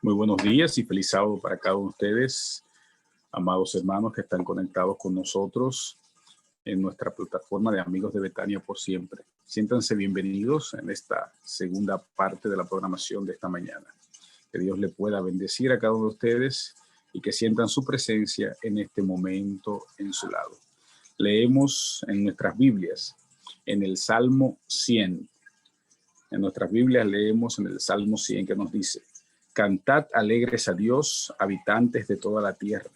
Muy buenos días y feliz sábado para cada uno de ustedes, amados hermanos que están conectados con nosotros en nuestra plataforma de Amigos de Betania por siempre. Siéntanse bienvenidos en esta segunda parte de la programación de esta mañana. Que Dios le pueda bendecir a cada uno de ustedes y que sientan su presencia en este momento en su lado. Leemos en nuestras Biblias, en el Salmo 100. En nuestras Biblias leemos en el Salmo 100 que nos dice: Cantad alegres a Dios, habitantes de toda la tierra.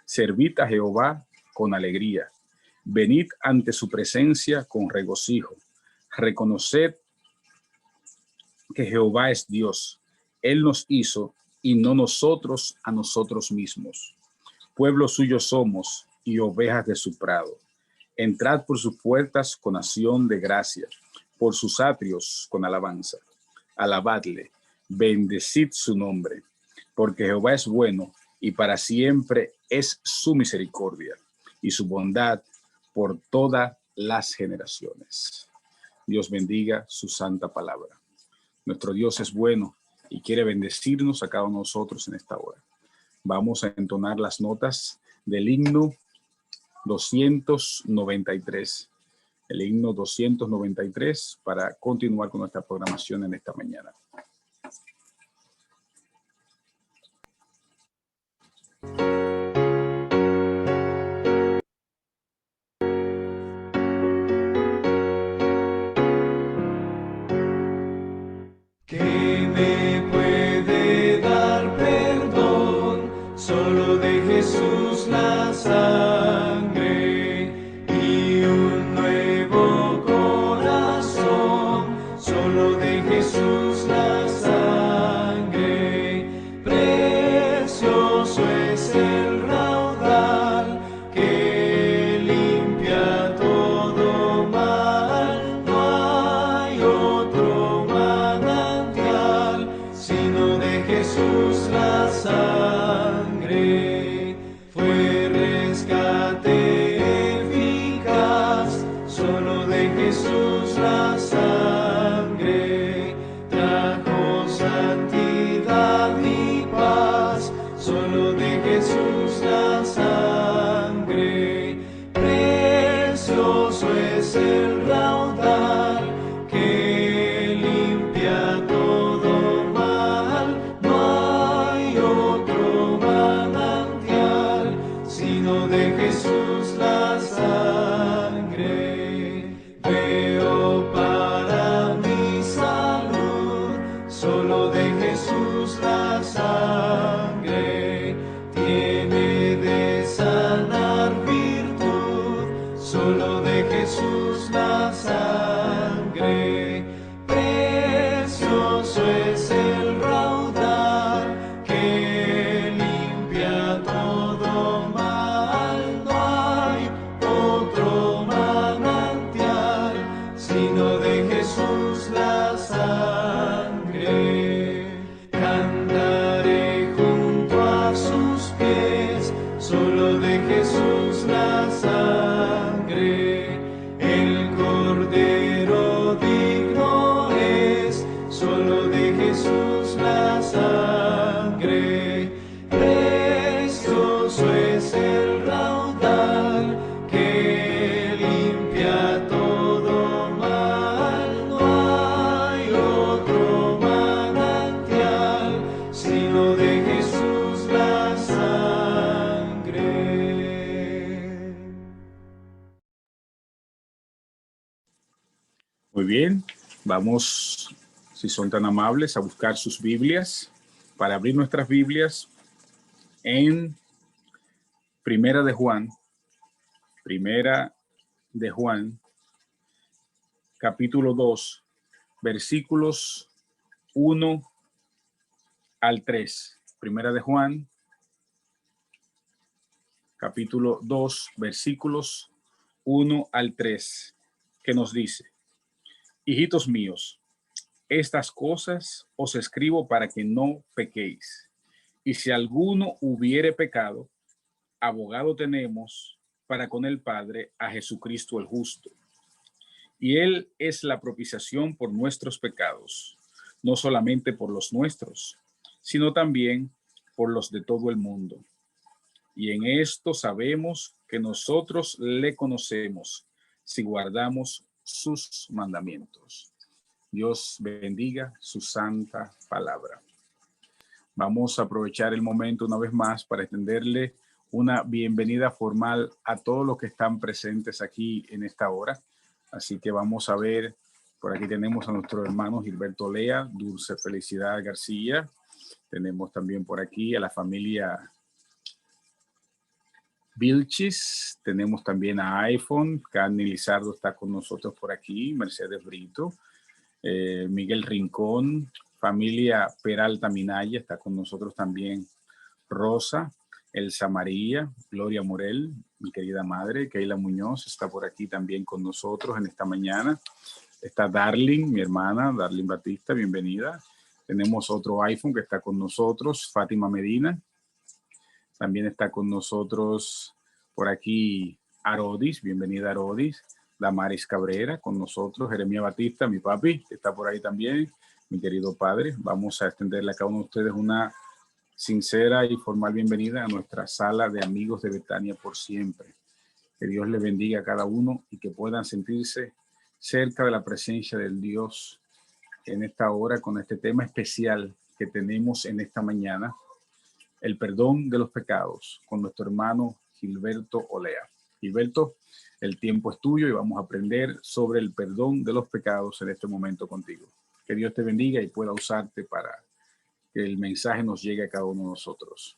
Servid a Jehová con alegría. Venid ante su presencia con regocijo. Reconoced que Jehová es Dios. Él nos hizo y no nosotros a nosotros mismos. Pueblo suyo somos y ovejas de su prado. Entrad por sus puertas con acción de gracia, por sus atrios con alabanza. Alabadle, bendecid su nombre, porque Jehová es bueno y para siempre es su misericordia y su bondad por todas las generaciones. Dios bendiga su santa palabra. Nuestro Dios es bueno y quiere bendecirnos a cada uno de nosotros en esta hora. Vamos a entonar las notas del himno 293. El himno 293 para continuar con nuestra programación en esta mañana. ¿Qué me puede dar perdón? Solo de Jesús la sangre y un nuevo corazón. Solo de Jesús la sangre. Precioso es el raudal que limpia todo mal. No hay otro manantial sino de Jesús la sangre. Fue rescate eficaz, solo de Jesús la sangre. Trajo santidad y paz, solo de Jesús la sangre. Precioso es el raudal que limpia todo mal. No hay otro manantial sino de Jesús la sangre. Veo para mi salud solo de Jesús la sangre. Tiene de sanar virtud solo de Jesús la sangre. Precioso es el raudal que limpia todo mal. No hay otro manantial sino de Jesús la sangre. Cantaré junto a sus pies solo de Jesús la sangre. El Cordero digno es solo de Jesús la sangre. Precioso es el raudal que limpia todo mal. No hay otro manantial sino de Jesús la sangre. Muy bien, vamos, si son tan amables, a buscar sus Biblias para abrir nuestras Biblias en Primera de Juan, capítulo 2, versículos 1 al 3. Primera de Juan, capítulo 2, versículos 1 al 3, que nos dice: Hijitos míos, estas cosas os escribo para que no pequéis. Y si alguno hubiere pecado, abogado tenemos para con el Padre, a Jesucristo el justo. Y Él es la propiciación por nuestros pecados, no solamente por los nuestros, sino también por los de todo el mundo. Y en esto sabemos que nosotros le conocemos si guardamos sus mandamientos. Dios bendiga su santa palabra. Vamos a aprovechar el momento una vez más para extenderle una bienvenida formal a todos los que están presentes aquí en esta hora. Así que vamos a ver, por aquí tenemos a nuestro hermano Gilberto Lea, Dulce Felicidad García. Tenemos también por aquí a la familia Vilchis, tenemos también a iPhone, Carni Lizardo está con nosotros por aquí, Mercedes Brito, Miguel Rincón, familia Peralta Minaya está con nosotros también, Rosa, Elsa María, Gloria Morel, mi querida madre, Keila Muñoz está por aquí también con nosotros en esta mañana, está Darling, mi hermana, Darling Batista, bienvenida, tenemos otro iPhone que está con nosotros, Fátima Medina. También está con nosotros por aquí Arodis, bienvenida Arodis, Damaris Cabrera con nosotros, Jeremia Batista, mi papi, que está por ahí también, mi querido padre. Vamos a extenderle a cada uno de ustedes una sincera y formal bienvenida a nuestra sala de amigos de Betania por siempre. Que Dios les bendiga a cada uno y que puedan sentirse cerca de la presencia del Dios en esta hora con este tema especial que tenemos en esta mañana. El perdón de los pecados con nuestro hermano Gilberto Olea. Gilberto, el tiempo es tuyo y vamos a aprender sobre el perdón de los pecados en este momento contigo. Que Dios te bendiga y pueda usarte para que el mensaje nos llegue a cada uno de nosotros.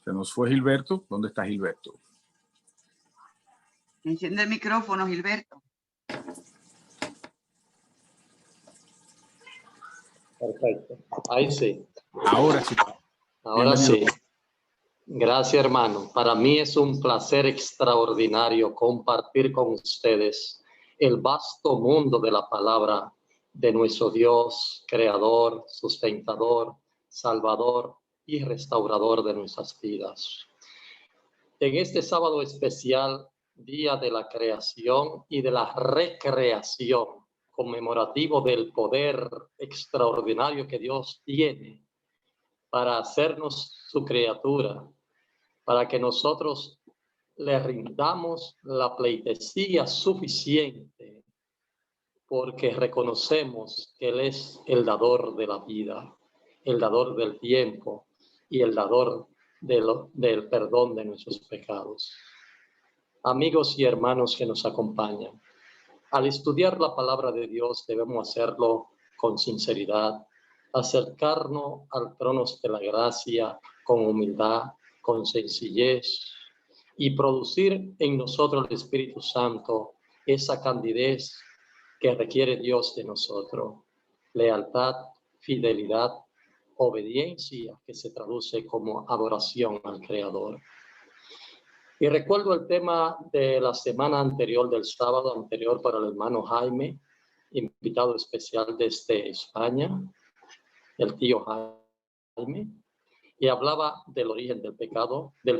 Se nos fue Gilberto. ¿Dónde está Gilberto? Enciende el micrófono, Gilberto. Perfecto. Ahí sí. Ahora sí. Ahora sí. Gracias, hermano. Para mí es un placer extraordinario compartir con ustedes el vasto mundo de la palabra de nuestro Dios, creador, sustentador, salvador y restaurador de nuestras vidas. En este sábado especial, día de la creación y de la recreación, conmemorativo del poder extraordinario que Dios tiene para hacernos su criatura, para que nosotros le rindamos la pleitesía suficiente, porque reconocemos que Él es el dador de la vida, el dador del tiempo y el dador del perdón de nuestros pecados. Amigos y hermanos que nos acompañan, al estudiar la palabra de Dios debemos hacerlo con sinceridad, acercarnos al trono de la gracia con humildad, con sencillez y producir en nosotros el Espíritu Santo esa candidez que requiere Dios de nosotros, lealtad, fidelidad, obediencia, que se traduce como adoración al Creador. Y recuerdo el tema de la semana anterior, del sábado anterior, para el hermano Jaime, invitado especial desde España, el tío Jaime, y hablaba del origen del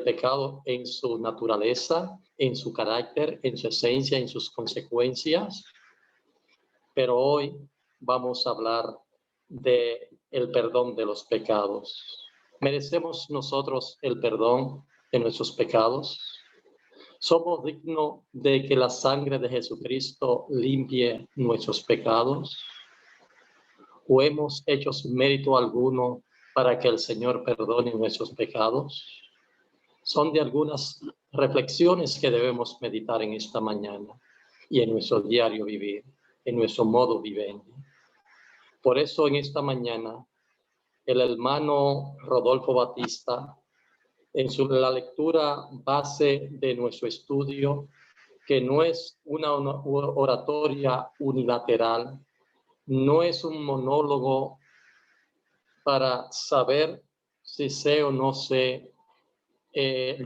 pecado en su naturaleza, en su carácter, en su esencia, en sus consecuencias. Pero hoy vamos a hablar de el perdón de los pecados. ¿Merecemos nosotros el perdón de nuestros pecados? ¿Somos dignos de que la sangre de Jesucristo limpie nuestros pecados? ¿O hemos hecho mérito alguno para que el Señor perdone nuestros pecados? Son de algunas reflexiones que debemos meditar en esta mañana y en nuestro diario vivir, en nuestro modo vivendi. Por eso en esta mañana el hermano Rodolfo Batista, en la lectura base de nuestro estudio, que no es una oratoria unilateral, no es un monólogo para saber si sé o no sé,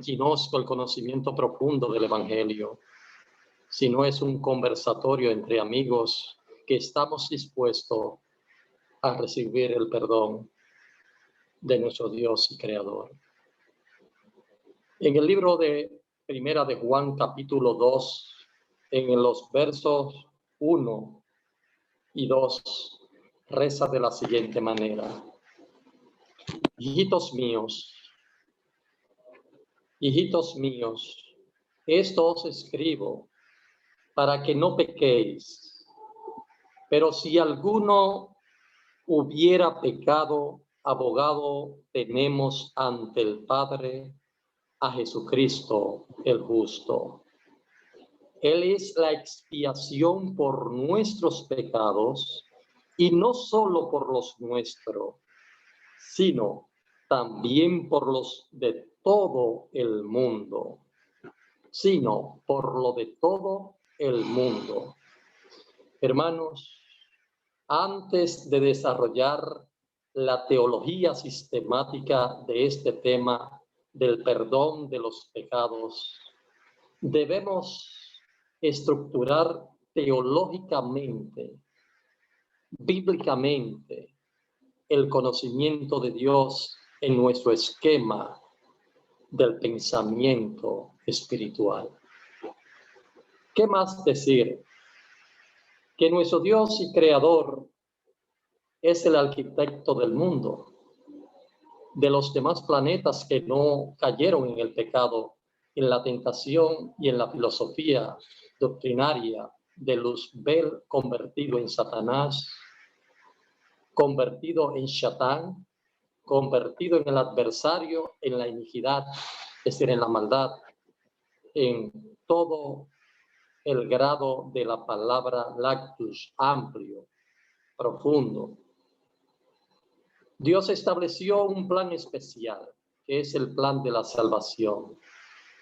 conozco el conocimiento profundo del Evangelio, sino es un conversatorio entre amigos que estamos dispuestos a recibir el perdón de nuestro Dios y Creador. En el libro de Primera de Juan, capítulo 2, en los versos 1 y 2, reza de la siguiente manera: hijitos míos, esto os escribo para que no pequéis. Pero si alguno hubiera pecado, abogado tenemos ante el Padre, a Jesucristo el justo. Él es la expiación por nuestros pecados, y no solo por los nuestros, sino también por los de todo el mundo. Hermanos, antes de desarrollar la teología sistemática de este tema del perdón de los pecados, debemos estructurar teológicamente, bíblicamente, el conocimiento de Dios en nuestro esquema del pensamiento espiritual. ¿Qué más decir? Que nuestro Dios y Creador es el arquitecto del mundo, de los demás planetas que no cayeron en el pecado, en la tentación y en la filosofía doctrinaria de Luzbel, convertido en Satanás, convertido en Satán, convertido en el adversario, en la iniquidad, es decir, en la maldad, en todo el grado de la palabra lactus, amplio, profundo. Dios estableció un plan especial, que es el plan de la salvación,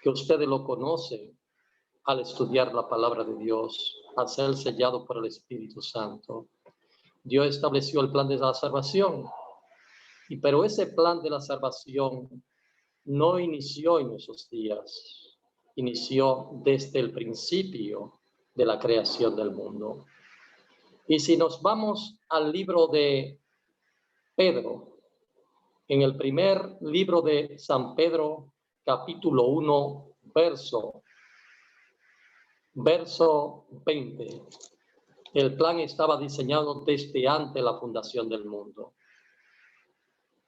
que ustedes lo conocen al estudiar la palabra de Dios, al ser sellado por el Espíritu Santo. Dios estableció el plan de la salvación, pero ese plan de la salvación no inició en esos días, inició desde el principio de la creación del mundo. Y si nos vamos al libro de Pedro, en el primer libro de San Pedro, capítulo 1, verso 20, el plan estaba diseñado desde antes de la fundación del mundo.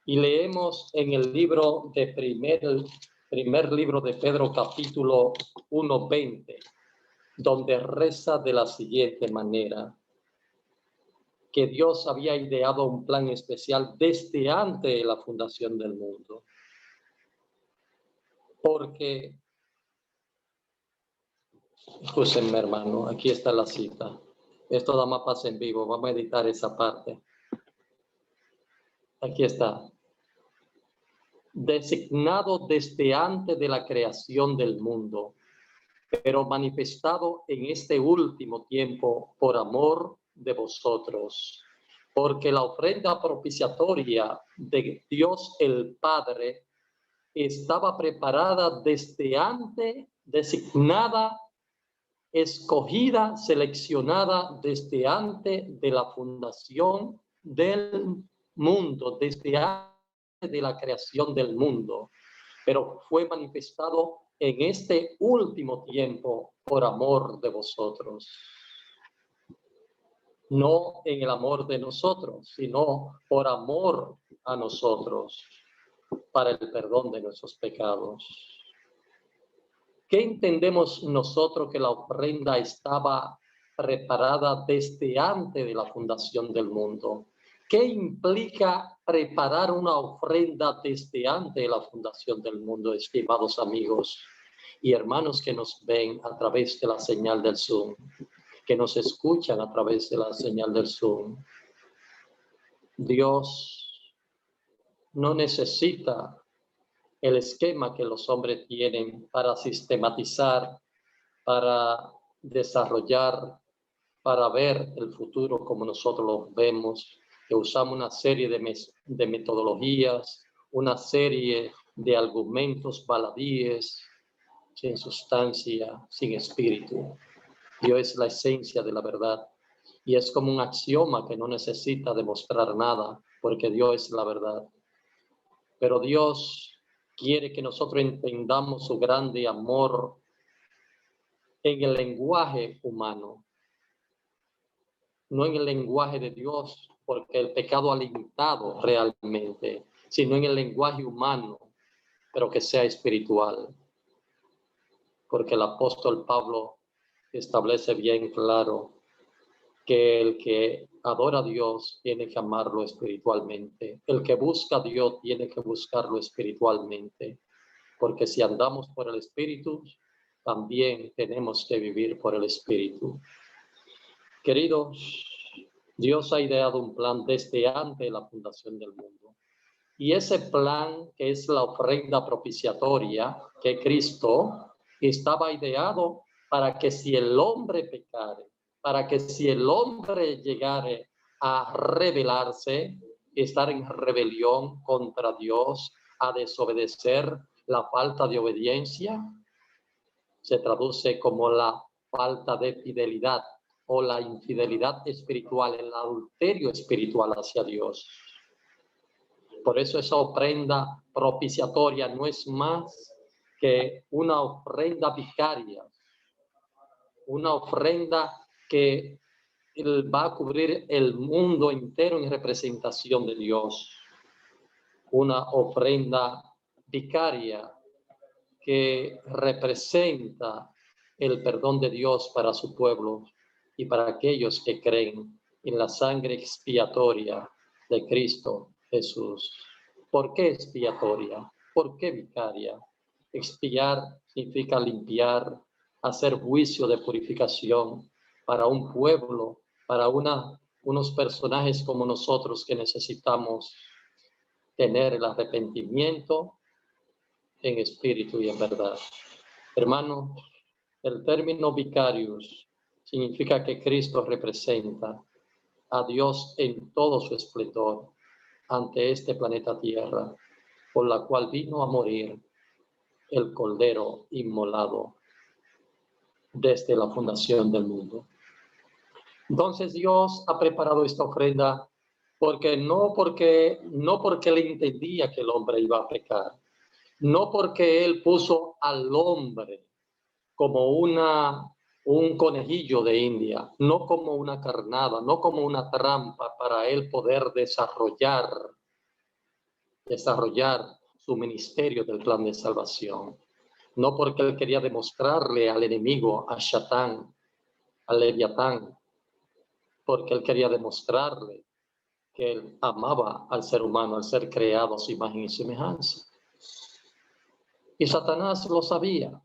Y leemos en el libro de primer libro de Pedro, capítulo 1:20, donde reza de la siguiente manera: que Dios había ideado un plan especial desde antes de la fundación del mundo. Porque, escúchenme, hermano, aquí está la cita. Esto da más paz en vivo, vamos a editar esa parte. Aquí está. Designado desde antes de la creación del mundo, pero manifestado en este último tiempo por amor de vosotros, porque la ofrenda propiciatoria de Dios el Padre estaba preparada desde antes, designada, escogida, seleccionada desde antes de la fundación del mundo, desde antes de la creación del mundo, pero fue manifestado en este último tiempo por amor de vosotros. No en el amor de nosotros, sino por amor a nosotros, para el perdón de nuestros pecados. ¿Qué entendemos nosotros que la ofrenda estaba preparada desde antes de la fundación del mundo? ¿Qué implica preparar una ofrenda desde antes de la fundación del mundo, estimados amigos y hermanos que nos ven a través de la señal del Zoom, que nos escuchan a través de la señal del Zoom? Dios no necesita el esquema que los hombres tienen para sistematizar, para desarrollar, para ver el futuro como nosotros lo vemos, que usamos una serie de metodologías, una serie de argumentos baladíes, sin sustancia, sin espíritu. Dios es la esencia de la verdad y es como un axioma que no necesita demostrar nada, porque Dios es la verdad. Pero Dios quiere que nosotros entendamos su grande amor en el lenguaje humano, no en el lenguaje de Dios, porque el pecado ha limitado realmente, sino en el lenguaje humano, pero que sea espiritual. Porque el apóstol Pablo establece bien claro que el que adora a Dios tiene que amarlo espiritualmente. El que busca a Dios tiene que buscarlo espiritualmente. Porque si andamos por el Espíritu, también tenemos que vivir por el Espíritu. Queridos, Dios ha ideado un plan desde antes de la fundación del mundo. Y ese plan, que es la ofrenda propiciatoria, que Cristo, estaba ideado para que si el hombre pecare, para que si el hombre llegare a rebelarse, estar en rebelión contra Dios, a desobedecer, la falta de obediencia, se traduce como la falta de fidelidad o la infidelidad espiritual, el adulterio espiritual hacia Dios. Por eso esa ofrenda propiciatoria no es más que una ofrenda vicaria, una ofrenda que va a cubrir el mundo entero en representación de Dios. Una ofrenda vicaria que representa el perdón de Dios para su pueblo y para aquellos que creen en la sangre expiatoria de Cristo Jesús. ¿Por qué expiatoria? ¿Por qué vicaria? Expiar significa limpiar, hacer juicio de purificación para un pueblo, para unos personajes como nosotros que necesitamos tener el arrepentimiento en espíritu y en verdad. Hermanos, el término vicarius significa que Cristo representa a Dios en todo su esplendor ante este planeta Tierra, por la cual vino a morir el Cordero inmolado desde la fundación del mundo. Entonces Dios ha preparado esta ofrenda no porque él entendía que el hombre iba a pecar, no porque él puso al hombre como un conejillo de India, no como una carnada, no como una trampa para él poder desarrollar su ministerio del plan de salvación. No porque él quería demostrarle al enemigo, a Satán, al Leviatán, porque él quería demostrarle que él amaba al ser humano, al ser creado a su imagen y semejanza. Y Satanás lo sabía,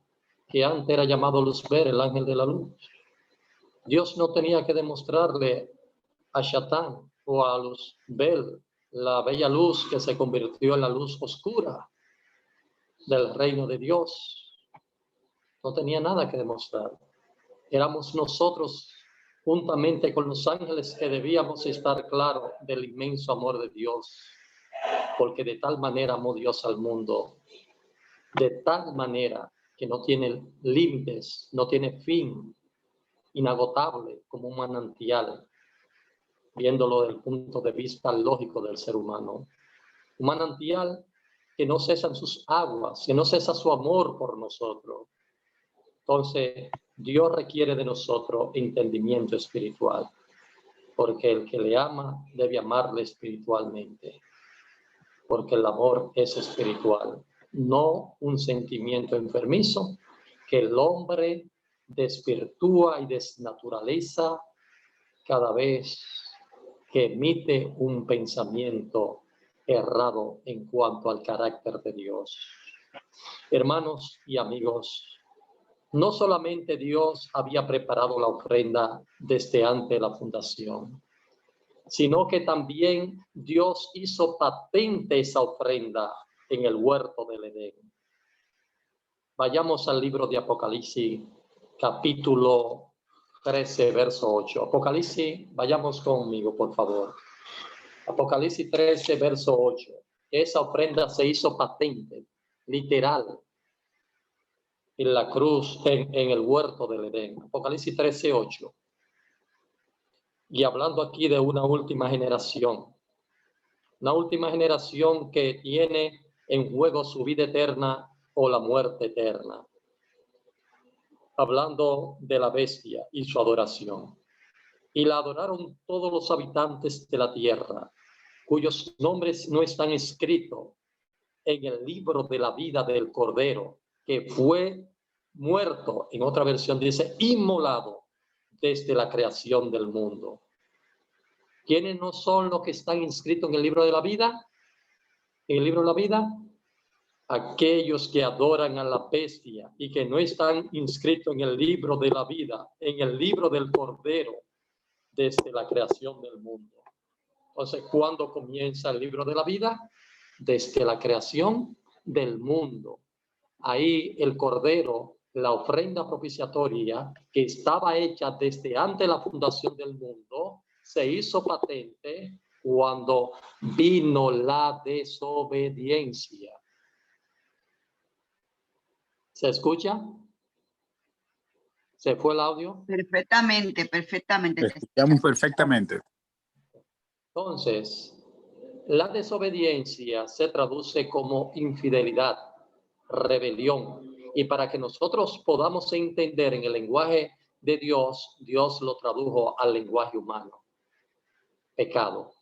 que antes era llamado Lucifer, el ángel de la luz. Dios no tenía que demostrarle a Satán o a Luzbel, la bella luz que se convirtió en la luz oscura del reino de Dios. No tenía nada que demostrar. Éramos nosotros, juntamente con los ángeles, que debíamos estar claros del inmenso amor de Dios, porque de tal manera amó Dios al mundo, de tal manera que no tiene límites, no tiene fin, inagotable como un manantial, viéndolo desde el punto de vista lógico del ser humano. Un manantial que no cesan sus aguas, que no cesa su amor por nosotros. Entonces, Dios requiere de nosotros entendimiento espiritual, porque el que le ama debe amarle espiritualmente, porque el amor es espiritual, no un sentimiento enfermizo que el hombre desvirtúa y desnaturaliza cada vez que emite un pensamiento errado en cuanto al carácter de Dios. Hermanos y amigos, no solamente Dios había preparado la ofrenda desde antes de la fundación, sino que también Dios hizo patente esa ofrenda en el huerto del Edén. Vayamos al libro de Apocalipsis, capítulo 13, verso 8. Apocalipsis, vayamos conmigo, por favor. Apocalipsis 13, verso 8. Esa ofrenda se hizo patente, literal, en la cruz, en el huerto del Edén. Apocalipsis 13, 8. Y hablando aquí de una última generación que tiene en juego su vida eterna o la muerte eterna. Hablando de la bestia y su adoración. Y la adoraron todos los habitantes de la tierra, cuyos nombres no están escritos en el libro de la vida del Cordero, que fue muerto, en otra versión dice, inmolado desde la creación del mundo. ¿Quiénes no son los que están inscritos en el libro de la vida? En el libro de la vida, aquellos que adoran a la bestia y que no están inscritos en el libro de la vida, en el libro del Cordero, desde la creación del mundo. Entonces, ¿cuándo comienza el libro de la vida? Desde la creación del mundo. Ahí el Cordero, la ofrenda propiciatoria que estaba hecha desde antes de la fundación del mundo, se hizo patente cuando vino la desobediencia. ¿Se escucha? ¿Se fue el audio? Perfectamente, perfectamente. Te escuchamos perfectamente. Entonces, la desobediencia se traduce como infidelidad, rebelión. Y para que nosotros podamos entender en el lenguaje de Dios, Dios lo tradujo al lenguaje humano. Pecado.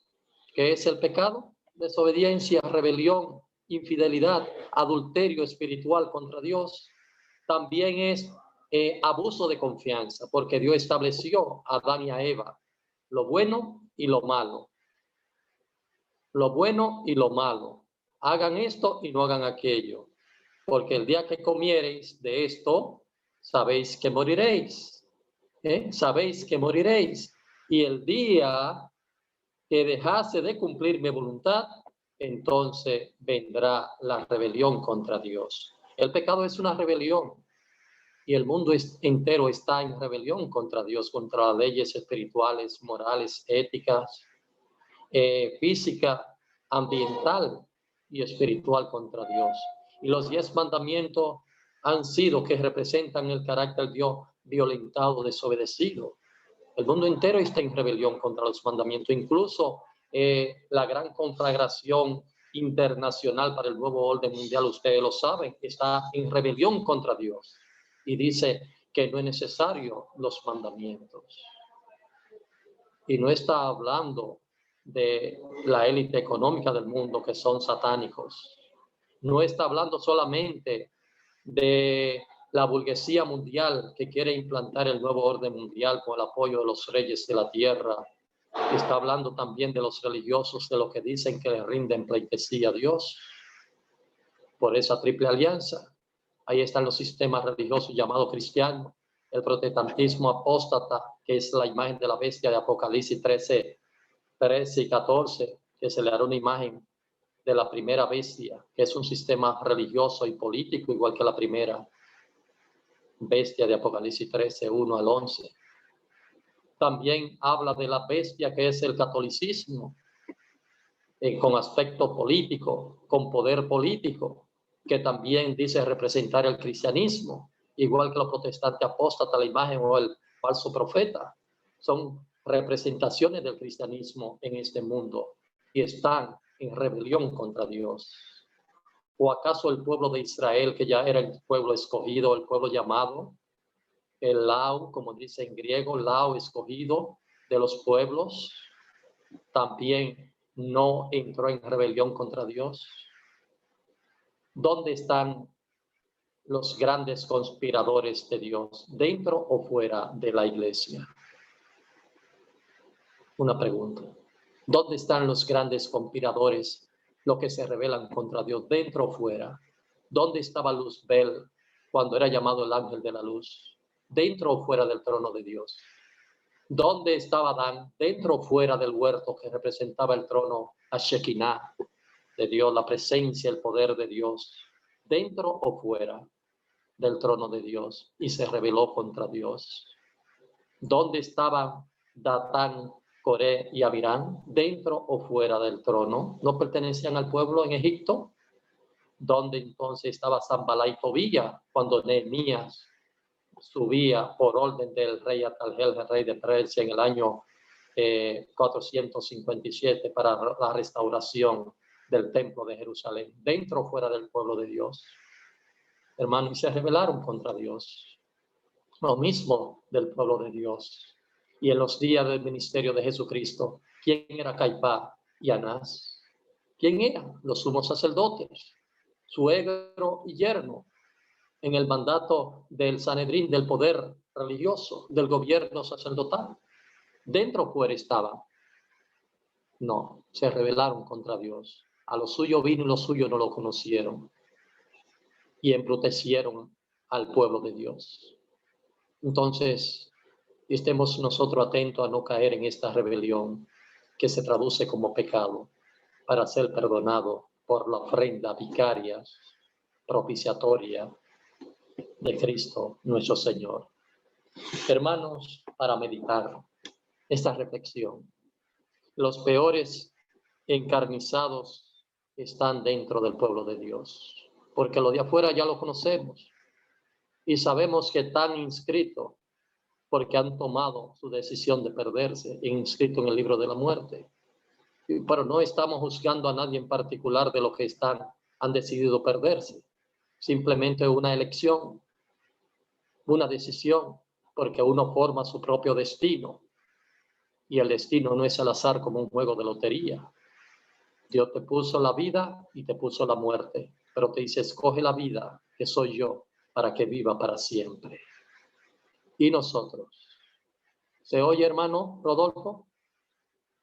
¿Qué es el pecado? Desobediencia, rebelión, infidelidad, adulterio espiritual contra Dios. También es abuso de confianza, porque Dios estableció a Adán y a Eva lo bueno y lo malo. Lo bueno y lo malo. Hagan esto y no hagan aquello. Porque el día que comiereis de esto, sabéis que moriréis. Sabéis que moriréis. Y el día que dejase de cumplir mi voluntad, entonces vendrá la rebelión contra Dios. El pecado es una rebelión. Y el mundo entero está en rebelión contra Dios, contra las leyes espirituales, morales, éticas, física, ambiental y espiritual contra Dios. Y los 10 mandamientos han sido que representan el carácter de Dios violentado, desobedecido. El mundo entero está en rebelión contra los mandamientos. Incluso la gran conflagración internacional para el nuevo orden mundial, ustedes lo saben, está en rebelión contra Dios. Y dice que no es necesario los mandamientos. Y no está hablando de la élite económica del mundo que son satánicos. No está hablando solamente de la burguesía mundial que quiere implantar el nuevo orden mundial con el apoyo de los reyes de la tierra. Está hablando también de los religiosos, de los que dicen que le rinden pleitesía a Dios por esa triple alianza. Ahí están los sistemas religiosos llamados cristianos, el protestantismo apóstata, que es la imagen de la bestia de Apocalipsis 13 y 14, que se le hará una imagen de la primera bestia, que es un sistema religioso y político igual que la primera bestia de Apocalipsis 13, 1 al 11. También habla de la bestia que es el catolicismo, con aspecto político, con poder político, que también dice representar el cristianismo, igual que los protestantes apóstatas, la imagen o el falso profeta. Son representaciones del cristianismo en este mundo y están en rebelión contra Dios. ¿O acaso el pueblo de Israel, que ya era el pueblo escogido, el pueblo llamado, el Lau, como dice en griego, Lau, escogido de los pueblos, también no entró en rebelión contra Dios? ¿Dónde están los grandes conspiradores de Dios, dentro o fuera de la iglesia? Una pregunta. ¿Dónde están los grandes conspiradores, los que se rebelan contra Dios, dentro o fuera? ¿Dónde estaba Luzbel cuando era llamado el ángel de la luz? ¿Dentro o fuera del trono de Dios? ¿Dónde estaba Adán? ¿Dentro o fuera del huerto que representaba el trono a Shekinah de Dios, la presencia, el poder de Dios? ¿Dentro o fuera del trono de Dios? Y se rebeló contra Dios. ¿Dónde estaban Datán, Coré y Abirán? ¿Dentro o fuera del trono? ¿No pertenecían al pueblo en Egipto? ¿Dónde entonces estaba Sanbalá y Tobía cuando Nehemías subía por orden del rey Atalgel, el rey de Persia, en el año 457 para la restauración del templo de Jerusalén, dentro o fuera del pueblo de Dios. Hermanos, y se rebelaron contra Dios. Lo mismo del pueblo de Dios. Y en los días del ministerio de Jesucristo, ¿quién era Caifás y Anás? ¿Quién eran? Los sumos sacerdotes, suegro y yerno, en el mandato del Sanedrín, del poder religioso, del gobierno sacerdotal. Dentro o fuera estaban. No, se rebelaron contra Dios. A lo suyo vino y los suyos no lo conocieron. Y embrutecieron al pueblo de Dios. Entonces, estemos nosotros atentos a no caer en esta rebelión que se traduce como pecado, para ser perdonado por la ofrenda vicaria, propiciatoria de Cristo nuestro Señor. Hermanos, para meditar esta reflexión, los peores encarnizados están dentro del pueblo de Dios, porque lo de afuera ya lo conocemos y sabemos que están inscritos porque han tomado su decisión de perderse, inscrito en el libro de la muerte. Pero no estamos juzgando a nadie en particular de lo que han decidido perderse. Simplemente una elección, una decisión, porque uno forma su propio destino. Y el destino no es al azar como un juego de lotería. Dios te puso la vida y te puso la muerte, pero te dice, escoge la vida, que soy yo, para que viva para siempre. Y nosotros. ¿Se oye, hermano Rodolfo?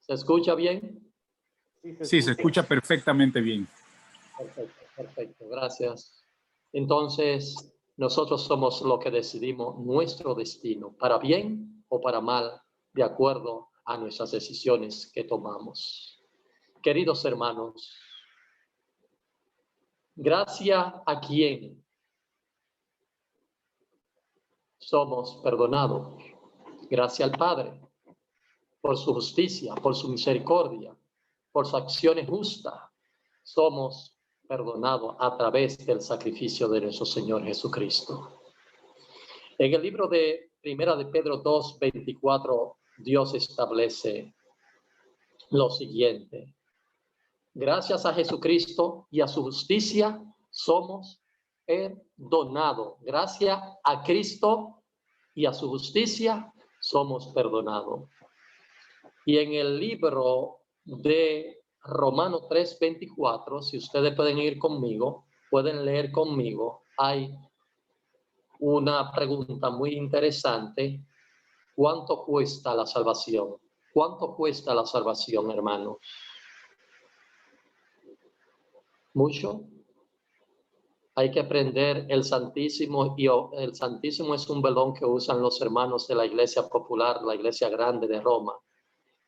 ¿Se escucha bien? Sí, se escucha perfectamente bien. Perfecto, perfecto, gracias. Entonces, nosotros somos los que decidimos nuestro destino, para bien o para mal, de acuerdo a nuestras decisiones que tomamos. Queridos hermanos, gracias a quien somos perdonados. Gracias al Padre, por su justicia, por su misericordia, por sus acciones justas, somos perdonados a través del sacrificio de nuestro Señor Jesucristo. En el libro de Primera de Pedro 2:24, Dios establece lo siguiente. Gracias a Jesucristo y a su justicia somos perdonados. Gracias a Cristo y a su justicia somos perdonados. Y en el libro de Romanos 3:24, si ustedes pueden ir conmigo, pueden leer conmigo, hay una pregunta muy interesante. ¿Cuánto cuesta la salvación? ¿Cuánto cuesta la salvación, hermano? Mucho. Hay que aprender el Santísimo, y el Santísimo es un velón que usan los hermanos de la Iglesia Popular, la Iglesia Grande de Roma.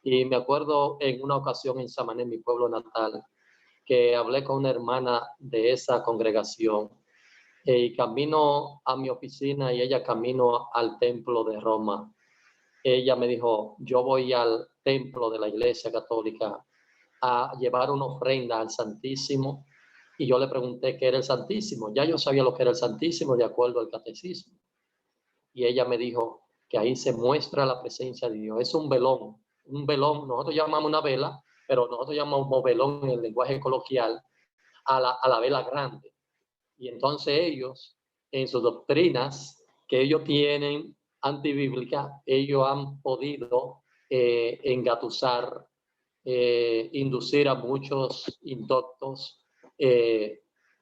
Y me acuerdo en una ocasión en Samaná, mi pueblo natal, que hablé con una hermana de esa congregación y camino a mi oficina y ella camino al templo de Roma. Ella me dijo, yo voy al templo de la Iglesia Católica a llevar una ofrenda al Santísimo. Y yo le pregunté qué era el Santísimo. Ya yo sabía lo que era el Santísimo de acuerdo al catecismo. Y ella me dijo que ahí se muestra la presencia de Dios. Es un velón. Un velón, nosotros llamamos una vela, pero nosotros llamamos velón en el lenguaje coloquial a la vela grande. Y entonces ellos, en sus doctrinas que ellos tienen antibíblicas, ellos han podido engatusar, inducir a muchos indoctos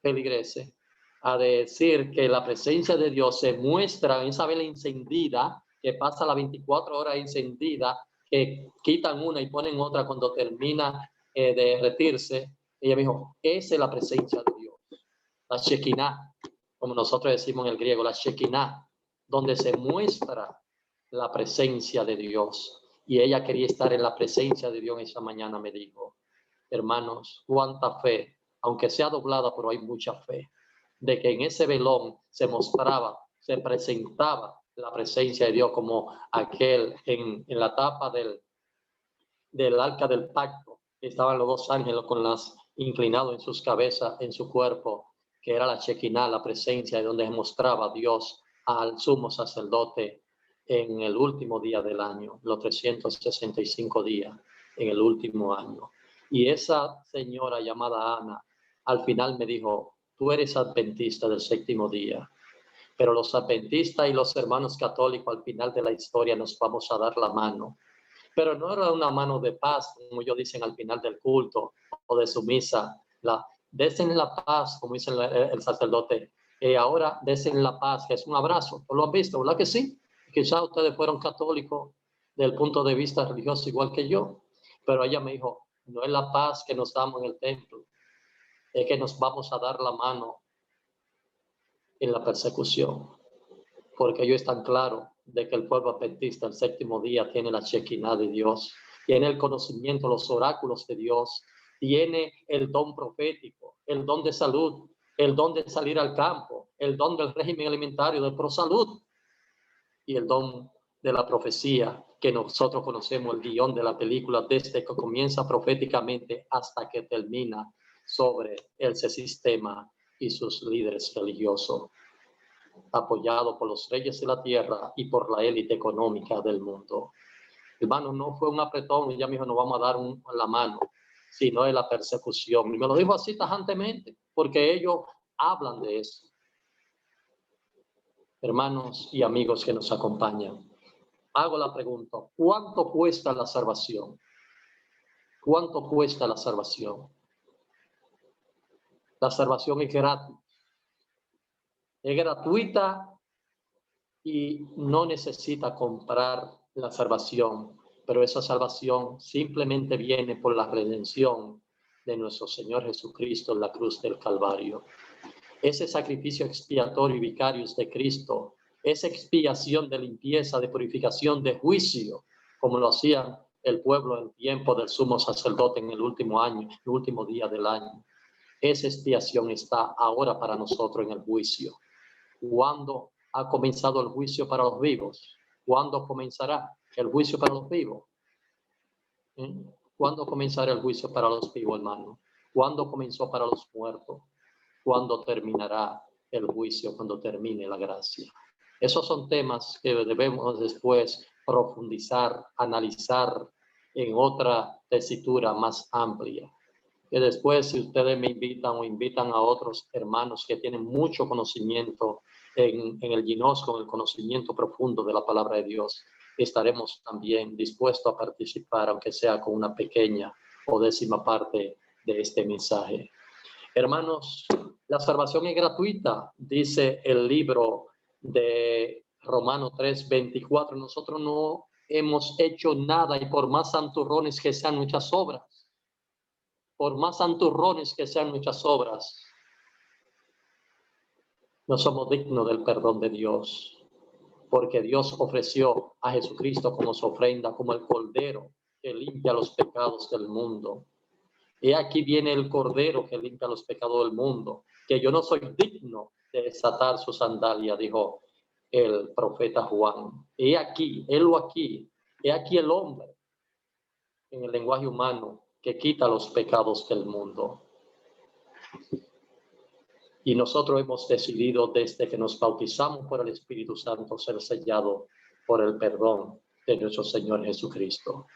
feligreses a decir que la presencia de Dios se muestra en esa vela encendida, que pasa las 24 horas encendida, que quitan una y ponen otra cuando termina de derretirse. Ella me dijo, esa es la presencia de Dios, la Shekinah, como nosotros decimos en el griego, la Shekinah, donde se muestra la presencia de Dios. Y ella quería estar en la presencia de Dios esa mañana, me dijo, hermanos, cuánta fe, aunque sea doblada, pero hay mucha fe, de que en ese velón se mostraba, se presentaba la presencia de Dios como aquel en la tapa del arca del pacto. Estaban los dos ángeles con las inclinados en sus cabezas, en su cuerpo, que era la Shekinah, la presencia de donde mostraba Dios al sumo sacerdote en el último día del año, los 365 días en el último año. Y esa señora llamada Ana, al final me dijo, tú eres adventista del séptimo día, pero los adventistas y los hermanos católicos al final de la historia nos vamos a dar la mano. Pero no era una mano de paz, como ellos dicen al final del culto o de su misa. Desen la paz, como dice el sacerdote. Ahora desen la paz, que es un abrazo. ¿Lo han visto, verdad que sí? Quizás ustedes fueron católicos desde el punto de vista religioso igual que yo. Pero ella me dijo, no es la paz que nos damos en el templo, es que nos vamos a dar la mano en la persecución. Porque ellos están claros de que el pueblo adventista el séptimo día tiene la Shekinah de Dios, tiene el conocimiento, los oráculos de Dios, tiene el don profético, el don de salud, el don de salir al campo, el don del régimen alimentario, de prosalud y el don de la profecía, que nosotros conocemos el guión de la película desde que comienza proféticamente hasta que termina sobre ese sistema y sus líderes religiosos, apoyado por los reyes de la tierra y por la élite económica del mundo. Hermano, no fue un apretón y ya me dijo, nos vamos a dar la mano, sino de la persecución. Y me lo dijo así tajantemente, porque ellos hablan de eso. Hermanos y amigos que nos acompañan, hago la pregunta, ¿cuánto cuesta la salvación? ¿Cuánto cuesta la salvación? La salvación es gratis. Es gratuita y no necesita comprar la salvación, pero esa salvación simplemente viene por la redención de nuestro Señor Jesucristo en la cruz del Calvario. Ese sacrificio expiatorio y vicario de Cristo, esa expiación de limpieza, de purificación, de juicio, como lo hacía el pueblo en tiempo del sumo sacerdote en el último año, el último día del año. Esa expiación está ahora para nosotros en el juicio. ¿Cuándo ha comenzado el juicio para los vivos? ¿Cuándo comenzará el juicio para los vivos? ¿Cuándo comenzará el juicio para los vivos, hermano? ¿Cuándo comenzó para los muertos? ¿Cuándo terminará el juicio? Cuando termine la gracia. Esos son temas que debemos después profundizar, analizar en otra tesitura más amplia. Que después, si ustedes me invitan o invitan a otros hermanos que tienen mucho conocimiento en el ginosco, en el conocimiento profundo de la palabra de Dios, estaremos también dispuestos a participar, aunque sea con una pequeña o décima parte de este mensaje. Hermanos, la salvación es gratuita, dice el libro de Romanos 3:24. Nosotros no hemos hecho nada y por más santurrones que sean nuestras obras, por más santurrones que sean nuestras obras, no somos dignos del perdón de Dios, porque Dios ofreció a Jesucristo como su ofrenda, como el Cordero que limpia los pecados del mundo. Y aquí viene el Cordero que limpia los pecados del mundo, que yo no soy digno de desatar su sandalia, dijo el profeta Juan. He aquí el hombre en el lenguaje humano que quita los pecados del mundo. Y nosotros hemos decidido desde que nos bautizamos por el Espíritu Santo ser sellado por el perdón de nuestro Señor Jesucristo.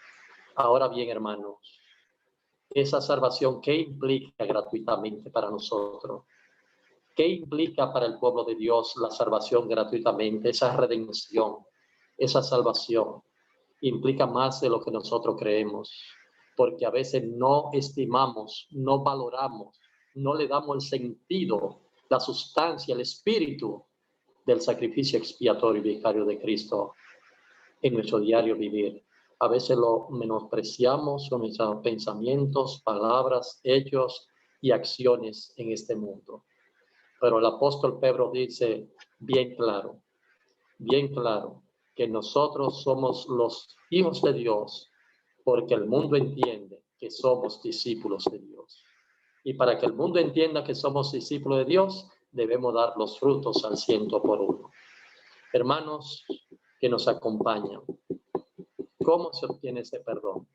Ahora bien, hermanos, esa salvación, ¿qué implica gratuitamente para nosotros? ¿Qué implica para el pueblo de Dios la salvación gratuitamente? Esa redención, esa salvación implica más de lo que nosotros creemos, porque a veces no estimamos, no valoramos, no le damos el sentido, la sustancia, el espíritu del sacrificio expiatorio y vicario de Cristo en nuestro diario vivir. A veces lo menospreciamos con nuestros pensamientos, palabras, hechos y acciones en este mundo. Pero el apóstol Pedro dice bien claro, que nosotros somos los hijos de Dios porque el mundo entiende que somos discípulos de Dios. Y para que el mundo entienda que somos discípulos de Dios, debemos dar los frutos al 100%. Hermanos que nos acompañan, ¿cómo se obtiene ese perdón?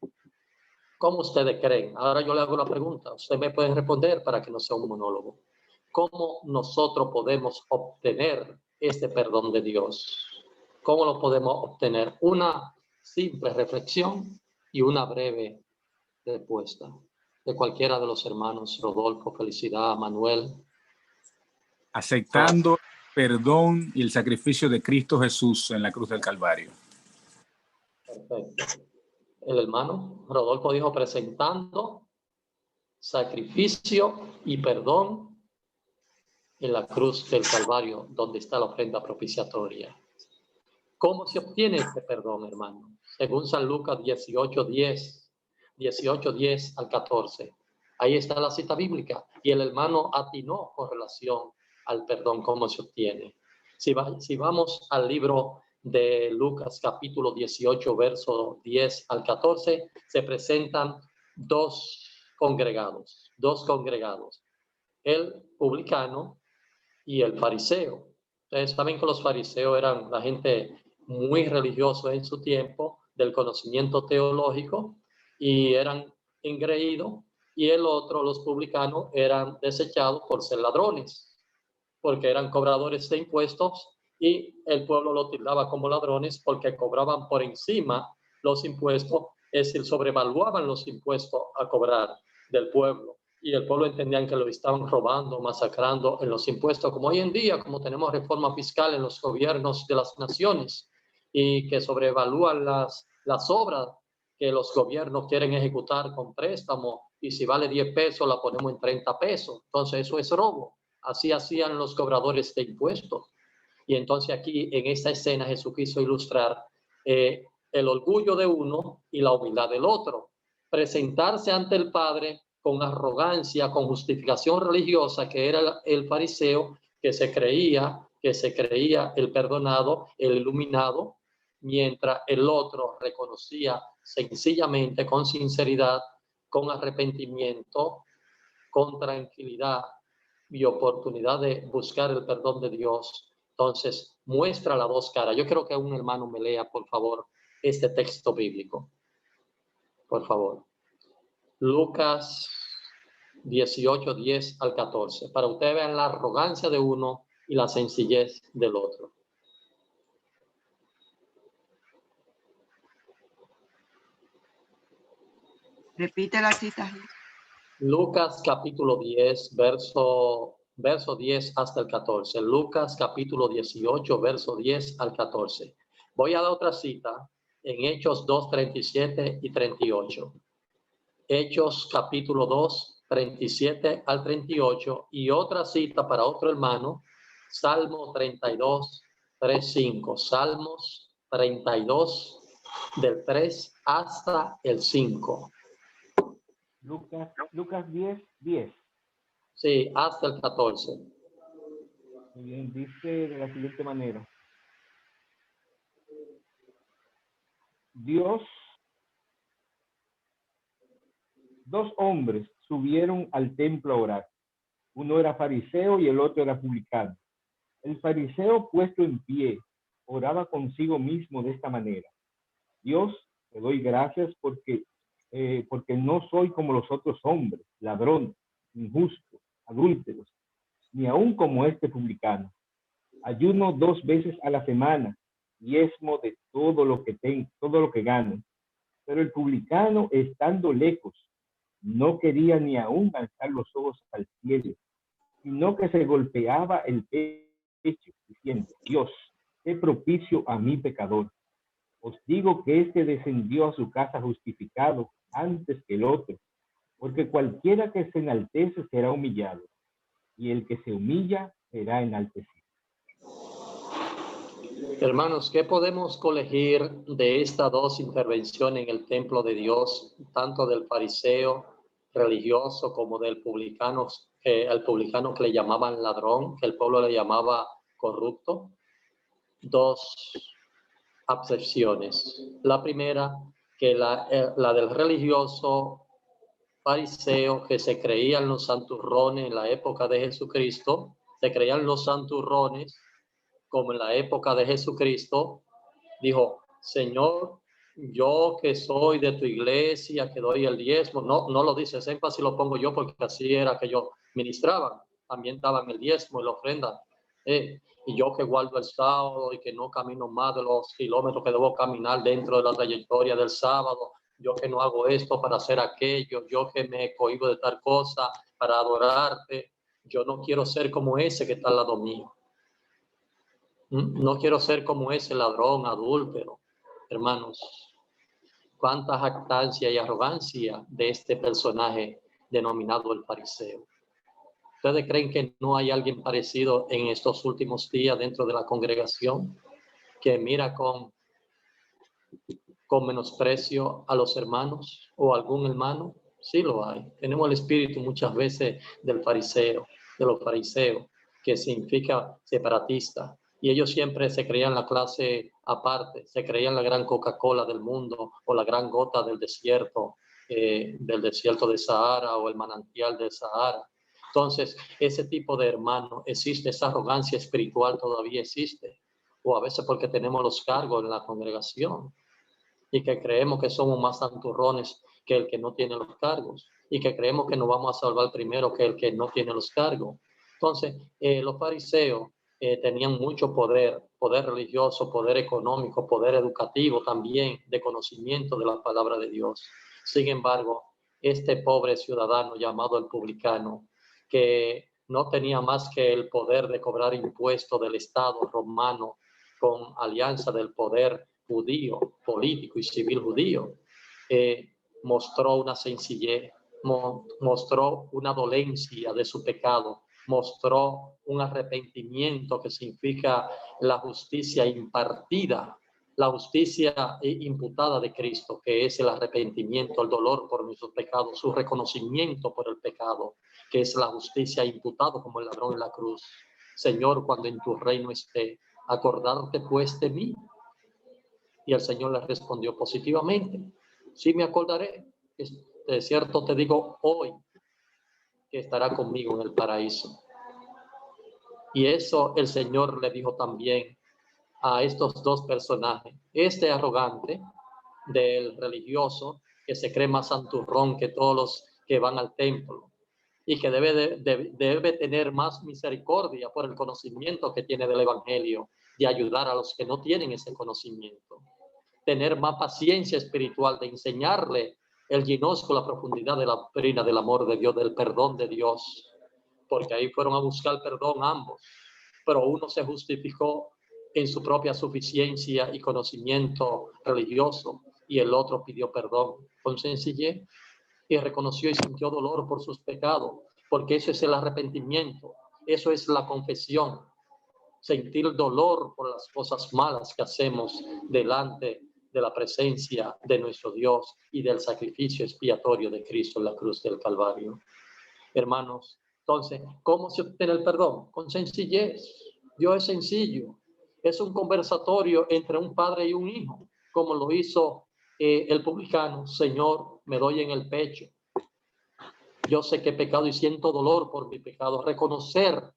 ¿Cómo ustedes creen? Ahora yo le hago la pregunta, ustedes me pueden responder para que no sea un monólogo. ¿Cómo nosotros podemos obtener este perdón de Dios? ¿Cómo lo podemos obtener? Una simple reflexión y una breve respuesta. de cualquiera de los hermanos, Rodolfo, Felicidad, Manuel. Aceptando perdón y el sacrificio de Cristo Jesús en la cruz del Calvario. Perfecto. El hermano Rodolfo dijo presentando sacrificio y perdón en la cruz del Calvario, donde está la ofrenda propiciatoria. ¿Cómo se obtiene este perdón, hermano? Según San Lucas 18:10 al 14. Ahí está la cita bíblica y el hermano atinó con relación al perdón, cómo se obtiene. Si vamos al libro de Lucas capítulo 18, verso 10 al 14, se presentan dos congregados, el publicano y el fariseo. Ustedes saben que los fariseos eran la gente muy religiosa en su tiempo, del conocimiento teológico, y eran engreídos, y el otro, los publicanos, eran desechados por ser ladrones, porque eran cobradores de impuestos, y el pueblo lo tildaba como ladrones porque cobraban por encima los impuestos, es decir, sobrevaluaban los impuestos a cobrar del pueblo. Y el pueblo entendían que lo estaban robando, masacrando en los impuestos, como hoy en día, como tenemos reforma fiscal en los gobiernos de las naciones, y que sobrevalúan las obras que los gobiernos quieren ejecutar con préstamo, y si vale 10 pesos, la ponemos en 30 pesos. Entonces, eso es robo. Así hacían los cobradores de impuestos. Y entonces aquí, en esta escena, Jesús quiso ilustrar el orgullo de uno y la humildad del otro. Presentarse ante el Padre con arrogancia, con justificación religiosa, que era el fariseo, que se creía el perdonado, el iluminado, mientras el otro reconocía sencillamente, con sinceridad, con arrepentimiento, con tranquilidad y oportunidad de buscar el perdón de Dios. Entonces, muestra las dos caras. Yo creo que un hermano me lea, por favor, este texto bíblico. Por favor. Lucas 18:10 al 14. Para ustedes vean la arrogancia de uno y la sencillez del otro. Repite la cita. Lucas capítulo 10, verso 10 hasta el 14. Lucas capítulo 18, verso 10 al 14. Voy a dar otra cita en Hechos 2, 37 y 38. Hechos capítulo 2, 37 al 38. Y otra cita para otro hermano, Salmo 32, 3, 5. Salmos 32, del 3 hasta el 5. Lucas 10. Sí, hasta el 14. Muy bien, dice de la siguiente manera. Dos hombres subieron al templo a orar. Uno era fariseo y el otro era publicano. El fariseo, puesto en pie, oraba consigo mismo de esta manera: Dios, te doy gracias porque no soy como los otros hombres, ladrones, injustos, adúlteros, ni aun como este publicano. Ayuno 2 veces a la semana, diezmo de todo lo que gano. Pero el publicano, estando lejos, no quería ni aun alzar los ojos al cielo, sino que se golpeaba el pecho, diciendo: Dios, sé propicio a mi pecador. Os digo que este descendió a su casa justificado antes que el otro, porque cualquiera que se enaltece será humillado, y el que se humilla será enaltecido. Hermanos, ¿qué podemos colegir de estas dos intervenciones en el templo de Dios, tanto del fariseo religioso como del publicano, el publicano que le llamaban ladrón, que el pueblo le llamaba corrupto? Dos acepciones. La primera, que la del religioso fariseo, que se creían los santurrones en la época de Jesucristo, se creían los santurrones como en la época de Jesucristo, dijo: Señor, yo que soy de tu iglesia, que doy el diezmo, no lo dice, ese énfasis lo pongo yo porque así era que yo ministraba, también daban el diezmo y la ofrenda, y yo que guardo el sábado y que no camino más de los kilómetros que debo caminar dentro de la trayectoria del sábado, yo que no hago esto para hacer aquello, yo que me cohíbo de tal cosa para adorarte, yo no quiero ser como ese que está al lado mío. No quiero ser como ese ladrón, adúltero. Hermanos, cuánta jactancia y arrogancia de este personaje denominado el fariseo. ¿Ustedes creen que no hay alguien parecido en estos últimos días dentro de la congregación que mira con menosprecio a los hermanos o a algún hermano? Sí lo hay. Tenemos el espíritu muchas veces del fariseo, de los fariseos, que significa separatista. Y ellos siempre se creían la clase aparte, se creían la gran Coca-Cola del mundo o la gran gota del desierto de Sahara o el manantial de Sahara. Entonces, ese tipo de hermano existe, esa arrogancia espiritual todavía existe. O a veces porque tenemos los cargos en la congregación y que creemos que somos más santurrones que el que no tiene los cargos y que creemos que nos vamos a salvar primero que el que no tiene los cargos. Entonces, los fariseos tenían mucho poder religioso, poder económico, poder educativo también, de conocimiento de la palabra de Dios. Sin embargo, este pobre ciudadano llamado el publicano, que no tenía más que el poder de cobrar impuestos del Estado romano con alianza del poder judío, político y civil judío, mostró una sencillez, mostró una dolencia de su pecado, mostró un arrepentimiento que significa la justicia impartida, la justicia imputada de Cristo, que es el arrepentimiento, el dolor por nuestros pecados, su reconocimiento por el pecado, que es la justicia imputada como el ladrón en la cruz. Señor, cuando en tu reino esté, acordarte pues de mí. Y el Señor le respondió positivamente: sí me acordaré, de cierto te digo hoy que estará conmigo en el paraíso. Y eso el Señor le dijo también a estos dos personajes, este arrogante del religioso que se cree más santurrón que todos los que van al templo y que debe tener más misericordia por el conocimiento que tiene del evangelio, de ayudar a los que no tienen ese conocimiento, tener más paciencia espiritual, de enseñarle el ginosco, la profundidad de la doctrina del amor de Dios, del perdón de Dios, porque ahí fueron a buscar perdón ambos, pero uno se justificó en su propia suficiencia y conocimiento religioso y el otro pidió perdón con sencillez y reconoció y sintió dolor por sus pecados, porque eso es el arrepentimiento, eso es la confesión, sentir dolor por las cosas malas que hacemos delante de la presencia de nuestro Dios y del sacrificio expiatorio de Cristo en la cruz del Calvario. Hermanos, entonces, ¿cómo se obtiene el perdón? Con sencillez. Dios es sencillo. Es un conversatorio entre un padre y un hijo, como lo hizo el publicano. Señor, me doy en el pecho. Yo sé que he pecado y siento dolor por mi pecado. Reconocer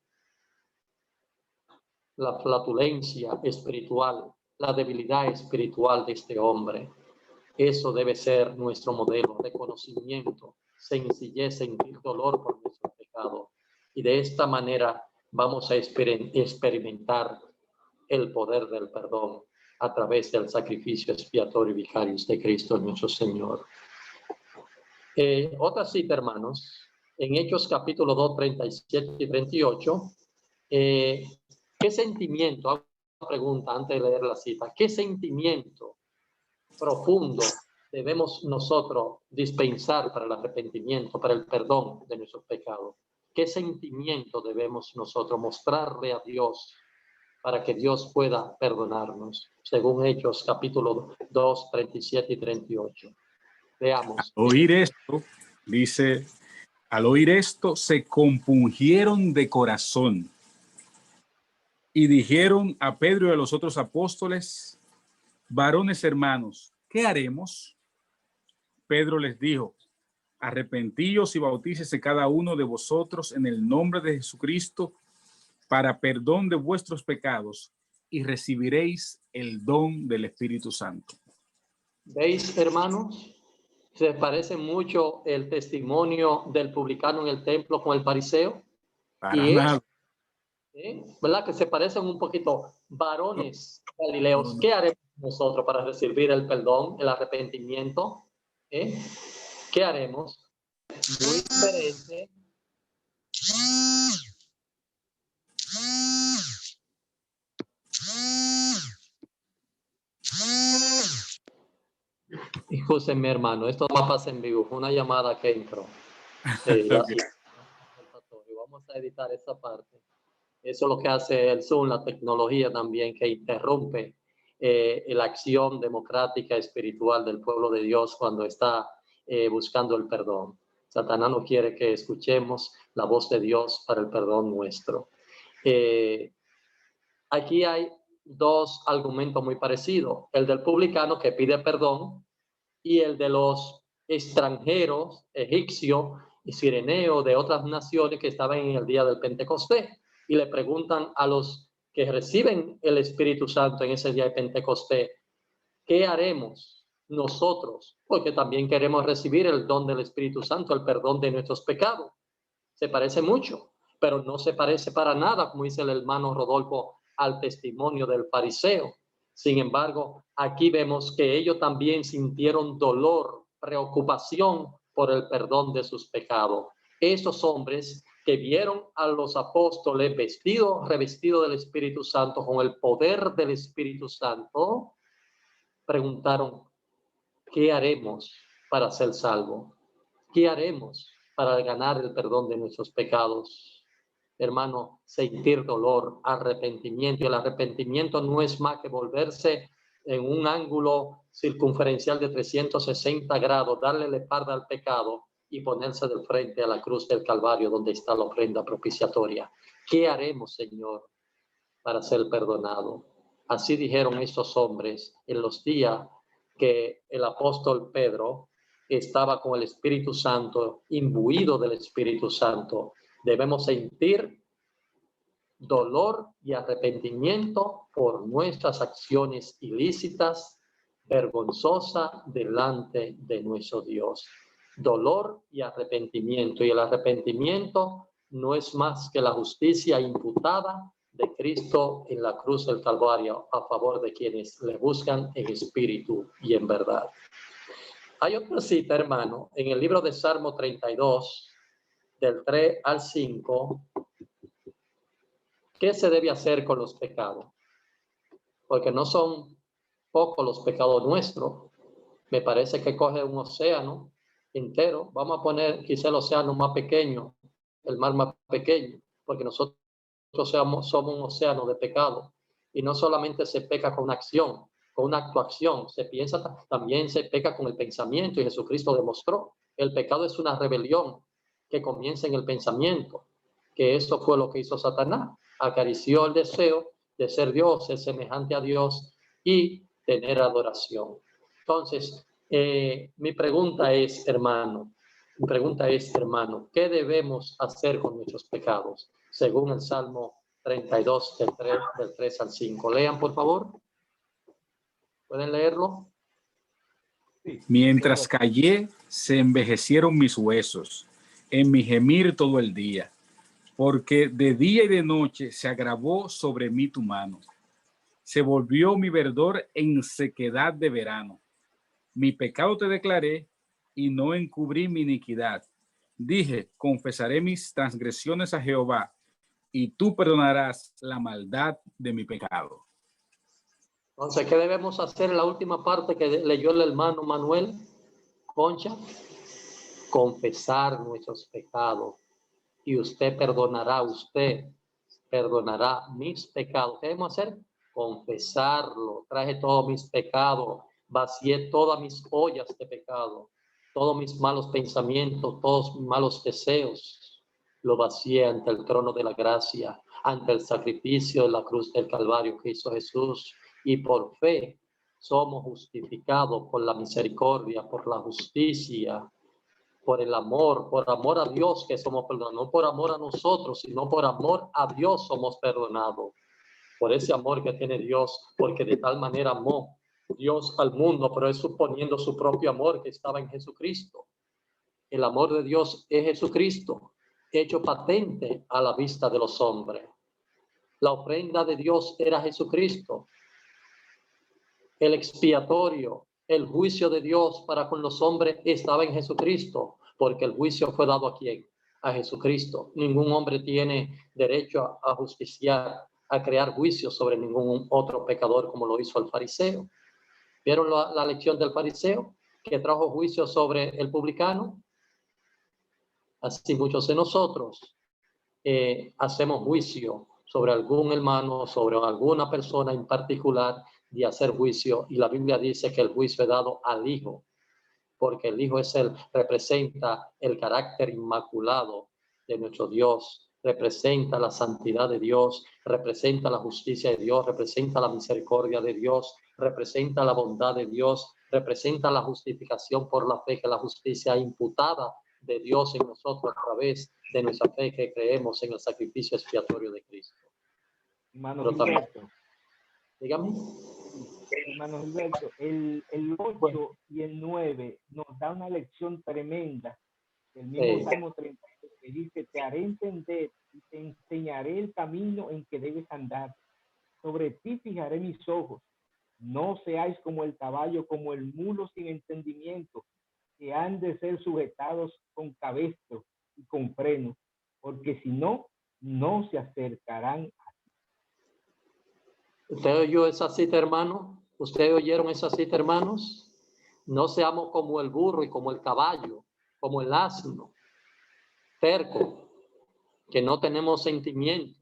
la flatulencia espiritual, la debilidad espiritual de este hombre. Eso debe ser nuestro modelo, reconocimiento, sencillez, sentir dolor por nuestro pecado. Y de esta manera vamos a experimentar el poder del perdón a través del sacrificio expiatorio y vicario de Cristo nuestro Señor. Otra cita, hermanos, en Hechos capítulo 2, 37 y 38. ¿Qué sentimiento? Hago una pregunta antes de leer la cita. ¿Qué sentimiento profundo debemos nosotros dispensar para el arrepentimiento, para el perdón de nuestros pecados? ¿Qué sentimiento debemos nosotros mostrarle a Dios para que Dios pueda perdonarnos? Según Hechos capítulo 2, 37 y 38. Veamos. Al oír esto, dice, al oír esto se compungieron de corazón y dijeron a Pedro y a los otros apóstoles: varones hermanos, ¿qué haremos? Pedro les dijo: arrepentíos y bautícese cada uno de vosotros en el nombre de Jesucristo para perdón de vuestros pecados y recibiréis el don del Espíritu Santo. ¿Veis, hermanos? Se parece mucho el testimonio del publicano en el templo con el fariseo. Para nada. ¿Verdad? Que se parecen un poquito. Varones galileos, ¿qué haremos nosotros para recibir el perdón, el arrepentimiento? ¿Qué haremos? Muy diferente. Escúcheme, hermano, esto va a pasar en vivo. Fue una llamada que entró. Ok. Vamos a editar esa parte. Eso es lo que hace el Zoom, la tecnología también, que interrumpe la acción democrática espiritual del pueblo de Dios cuando está buscando el perdón. Satanás no quiere que escuchemos la voz de Dios para el perdón nuestro. Aquí hay dos argumentos muy parecidos. El del publicano que pide perdón y el de los extranjeros, egipcios y sireneos de otras naciones que estaban en el día del Pentecostés. Y le preguntan a los que reciben el Espíritu Santo en ese día de Pentecostés, ¿qué haremos nosotros? Porque también queremos recibir el don del Espíritu Santo, el perdón de nuestros pecados. Se parece mucho, pero no se parece para nada, como dice el hermano Rodolfo, al testimonio del fariseo. Sin embargo, aquí vemos que ellos también sintieron dolor, preocupación por el perdón de sus pecados. Esos hombres que vieron a los apóstoles revestidos del Espíritu Santo, con el poder del Espíritu Santo, preguntaron, ¿qué haremos para ser salvos? ¿Qué haremos para ganar el perdón de nuestros pecados? Hermano, sentir dolor, arrepentimiento. Y el arrepentimiento no es más que volverse en un ángulo circunferencial de 360 grados, darle la espalda al pecado y ponerse de frente a la cruz del Calvario, donde está la ofrenda propiciatoria. ¿Qué haremos, Señor, para ser perdonado? Así dijeron estos hombres en los días que el apóstol Pedro estaba con el Espíritu Santo, imbuido del Espíritu Santo. Debemos sentir dolor y arrepentimiento por nuestras acciones ilícitas, vergonzosas delante de nuestro Dios. Dolor y arrepentimiento. Y el arrepentimiento no es más que la justicia imputada de Cristo en la cruz del Calvario a favor de quienes le buscan en espíritu y en verdad. Hay otra cita, hermano, en el libro de Salmo 32, del 3 al 5. ¿Qué se debe hacer con los pecados? Porque no son pocos los pecados nuestros. Me parece que coge un océano entero. Vamos a poner quizá el océano más pequeño, el mar más pequeño, porque nosotros somos un océano de pecado. Y no solamente se peca con una acción, con una actuación, se piensa, también se peca con el pensamiento, y Jesucristo demostró. El pecado es una rebelión que comienza en el pensamiento, que eso fue lo que hizo Satanás. Acarició el deseo de ser Dios, ser semejante a Dios y tener adoración. Entonces, mi pregunta es, hermano, ¿qué debemos hacer con nuestros pecados? Según el Salmo 32, del 3 al 5. Lean, por favor. ¿Pueden leerlo? Sí. Mientras callé, se envejecieron mis huesos, en mi gemir todo el día, porque de día y de noche se agravó sobre mí tu mano. Se volvió mi verdor en sequedad de verano. Mi pecado te declaré y no encubrí mi iniquidad. Dije, confesaré mis transgresiones a Jehová, y tú perdonarás la maldad de mi pecado. Entonces, ¿qué debemos hacer en la última parte que leyó el hermano Manuel Concha? Confesar nuestros pecados. Y usted perdonará mis pecados. ¿Qué debemos hacer? Confesarlo. Traje todos mis pecados, vacié todas mis ollas de pecado, todos mis malos pensamientos, todos mis malos deseos, lo vacié ante el trono de la gracia, ante el sacrificio de la cruz del Calvario que hizo Jesús, y por fe somos justificados por la misericordia, por la justicia, por el amor, por amor a Dios que somos perdonados, no por amor a nosotros, sino por amor a Dios somos perdonados. Por ese amor que tiene Dios, porque de tal manera amó Dios al mundo, pero es suponiendo su propio amor que estaba en Jesucristo. El amor de Dios es Jesucristo, hecho patente a la vista de los hombres. La ofrenda de Dios era Jesucristo. El expiatorio, el juicio de Dios para con los hombres estaba en Jesucristo, porque el juicio fue dado ¿a quién? A Jesucristo. Ningún hombre tiene derecho a justiciar, a crear juicio sobre ningún otro pecador como lo hizo el fariseo. ¿Vieron la lección del fariseo que trajo juicio sobre el publicano? Así muchos de nosotros hacemos juicio sobre algún hermano, sobre alguna persona en particular, de hacer juicio, y la Biblia dice que el juicio es dado al Hijo, porque el Hijo representa el carácter inmaculado de nuestro Dios, representa la santidad de Dios, representa la justicia de Dios, representa la misericordia de Dios, representa la bondad de Dios, representa la justificación por la fe, que la justicia imputada de Dios en nosotros a través de nuestra fe que creemos en el sacrificio expiatorio de Cristo. Hermano Gilberto. Dígame. Hermano Gilberto, el 8 y el 9 nos da una lección tremenda. El mismo Salmo 32 que dice: te haré entender y te enseñaré el camino en que debes andar. Sobre ti fijaré mis ojos. No seáis como el caballo, como el mulo sin entendimiento, que han de ser sujetados con cabestro y con freno, porque si no, no se acercarán. ¿Usted oyó esa cita, hermano? ¿Ustedes oyeron esa cita, hermanos? No seamos como el burro y como el caballo, como el asno, terco, que no tenemos sentimiento.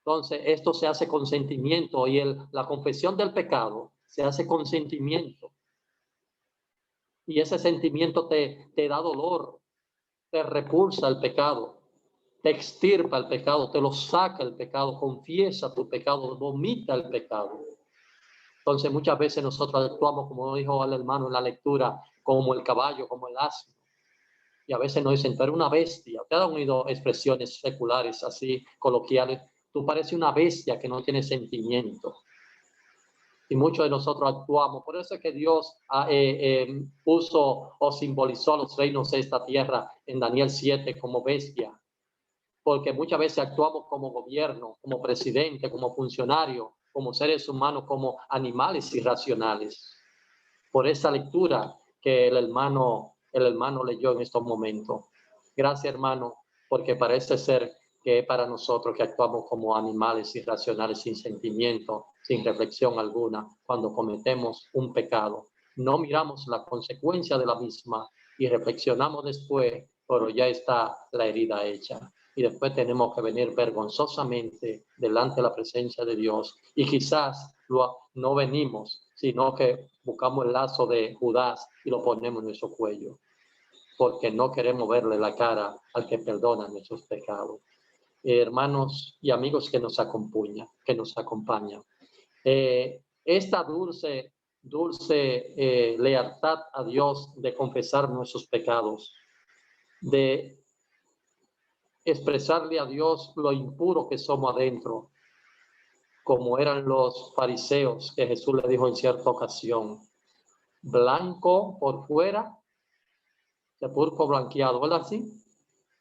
Entonces, esto se hace con sentimiento, y la confesión del pecado se hace con sentimiento. Y ese sentimiento te da dolor, te repulsa el pecado, te extirpa el pecado, te lo saca el pecado, confiesa tu pecado, vomita el pecado. Entonces, muchas veces nosotros actuamos, como dijo el hermano en la lectura, como el caballo, como el asno. Y a veces nos dicen: tú eres una bestia. Usted ha oído expresiones seculares así, coloquiales. Tú pareces una bestia que no tiene sentimiento. Y muchos de nosotros actuamos. Por eso es que Dios puso o simbolizó a los reinos de esta tierra en Daniel 7 como bestia. Porque muchas veces actuamos como gobierno, como presidente, como funcionario, como seres humanos, como animales irracionales. Por esa lectura que el hermano leyó en estos momentos. Gracias, hermano, porque parece ser que es para nosotros que actuamos como animales irracionales, sin sentimiento, sin reflexión alguna, cuando cometemos un pecado. No miramos la consecuencia de la misma y reflexionamos después, pero ya está la herida hecha. Y después tenemos que venir vergonzosamente delante de la presencia de Dios. Y quizás no venimos, sino que buscamos el lazo de Judas y lo ponemos en nuestro cuello, porque no queremos verle la cara al que perdona nuestros pecados. Hermanos y amigos que nos acompañan, esta dulce lealtad a Dios de confesar nuestros pecados, de expresarle a Dios lo impuro que somos adentro, como eran los fariseos, que Jesús le dijo en cierta ocasión: blanco por fuera, sepulcro blanqueado, ¿verdad así?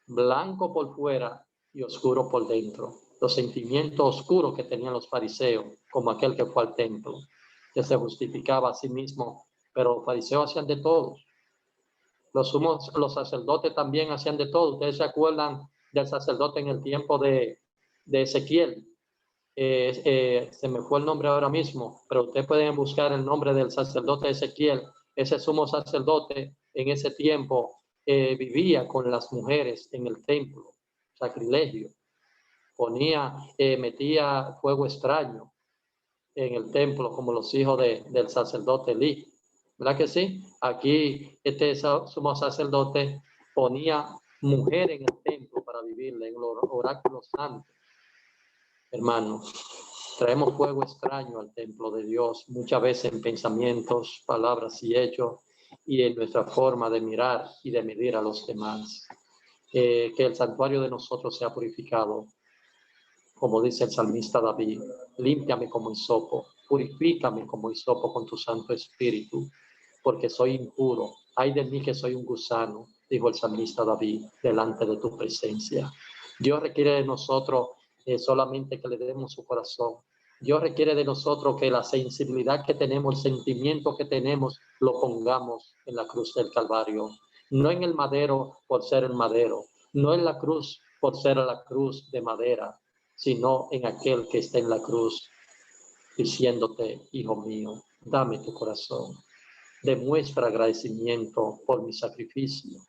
Blanco por fuera y oscuro por dentro. Los sentimientos oscuros que tenían los fariseos, como aquel que fue al templo, que se justificaba a sí mismo, pero los fariseos hacían de todo. Los sacerdotes también hacían de todo. Ustedes se acuerdan del sacerdote en el tiempo de Ezequiel. Se me fue el nombre ahora mismo, pero ustedes pueden buscar el nombre del sacerdote Ezequiel. Ese sumo sacerdote en ese tiempo vivía con las mujeres en el templo, sacrilegio. Metía fuego extraño en el templo, como los hijos del sacerdote Elí. ¿Verdad que sí? Aquí este sumo sacerdote ponía mujer en el templo para vivirle en los oráculos santos. Hermanos, traemos fuego extraño al templo de Dios, muchas veces en pensamientos, palabras y hechos, y en nuestra forma de mirar y de medir a los demás. Que el santuario de nosotros sea purificado, como dice el salmista David: límpiame como hisopo, purifícame como hisopo con tu Santo Espíritu, porque soy impuro. Ay de mí que soy un gusano, dijo el salmista David, delante de tu presencia. Dios requiere de nosotros solamente que le demos su corazón, Dios requiere de nosotros que la sensibilidad que tenemos, el sentimiento que tenemos, lo pongamos en la cruz del Calvario. No en el madero por ser el madero, no en la cruz por ser la cruz de madera, sino en aquel que está en la cruz, diciéndote, hijo mío, dame tu corazón. Demuestra agradecimiento por mi sacrificio.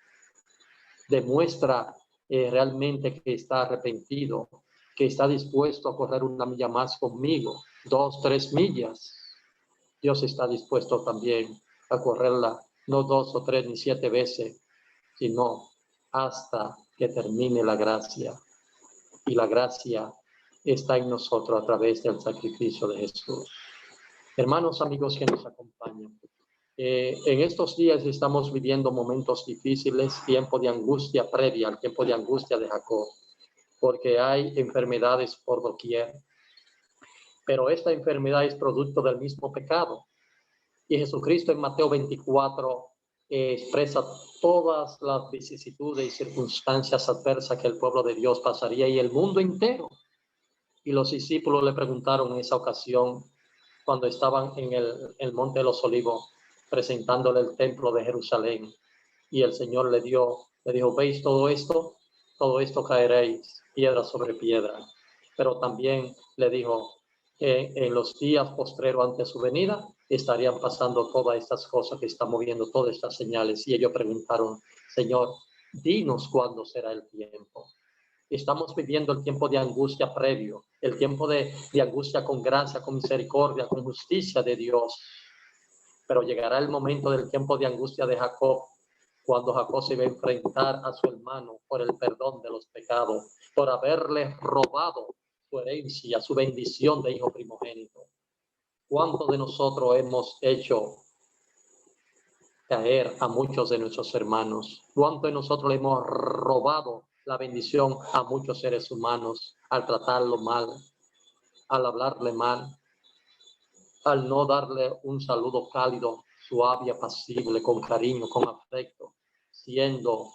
Demuestra realmente que está arrepentido, que está dispuesto a correr una milla más conmigo, 2, 3 millas. Dios está dispuesto también a correrla, no 2 o 3 ni 7 veces, sino hasta que termine la gracia. Y la gracia está en nosotros a través del sacrificio de Jesús. Hermanos, amigos que nos acompañan, en estos días estamos viviendo momentos difíciles, tiempo de angustia previa al tiempo de angustia de Jacob, porque hay enfermedades por doquier. Pero esta enfermedad es producto del mismo pecado. Y Jesucristo en Mateo 24 expresa todas las vicisitudes y circunstancias adversas que el pueblo de Dios pasaría y el mundo entero. Y los discípulos le preguntaron en esa ocasión, cuando estaban en el Monte de los Olivos, presentándole el templo de Jerusalén. Y el Señor le dijo, ¿veis todo esto? Todo esto caeréis, piedra sobre piedra. Pero también le dijo que en los días postreros ante su venida estarían pasando todas estas cosas que están moviendo, todas estas señales. Y ellos preguntaron, Señor, dinos cuándo será el tiempo. Estamos viviendo el tiempo de angustia previo, el tiempo de angustia con gracia, con misericordia, con justicia de Dios. Pero llegará el momento del tiempo de angustia de Jacob, cuando Jacob se va a enfrentar a su hermano por el perdón de los pecados, por haberle robado su herencia, su bendición de hijo primogénito. ¿Cuántos de nosotros hemos hecho caer a muchos de nuestros hermanos? ¿Cuántos de nosotros le hemos robado la bendición a muchos seres humanos al tratarlo mal, al hablarle mal, al no darle un saludo cálido, suave y apacible, con cariño, con afecto, siendo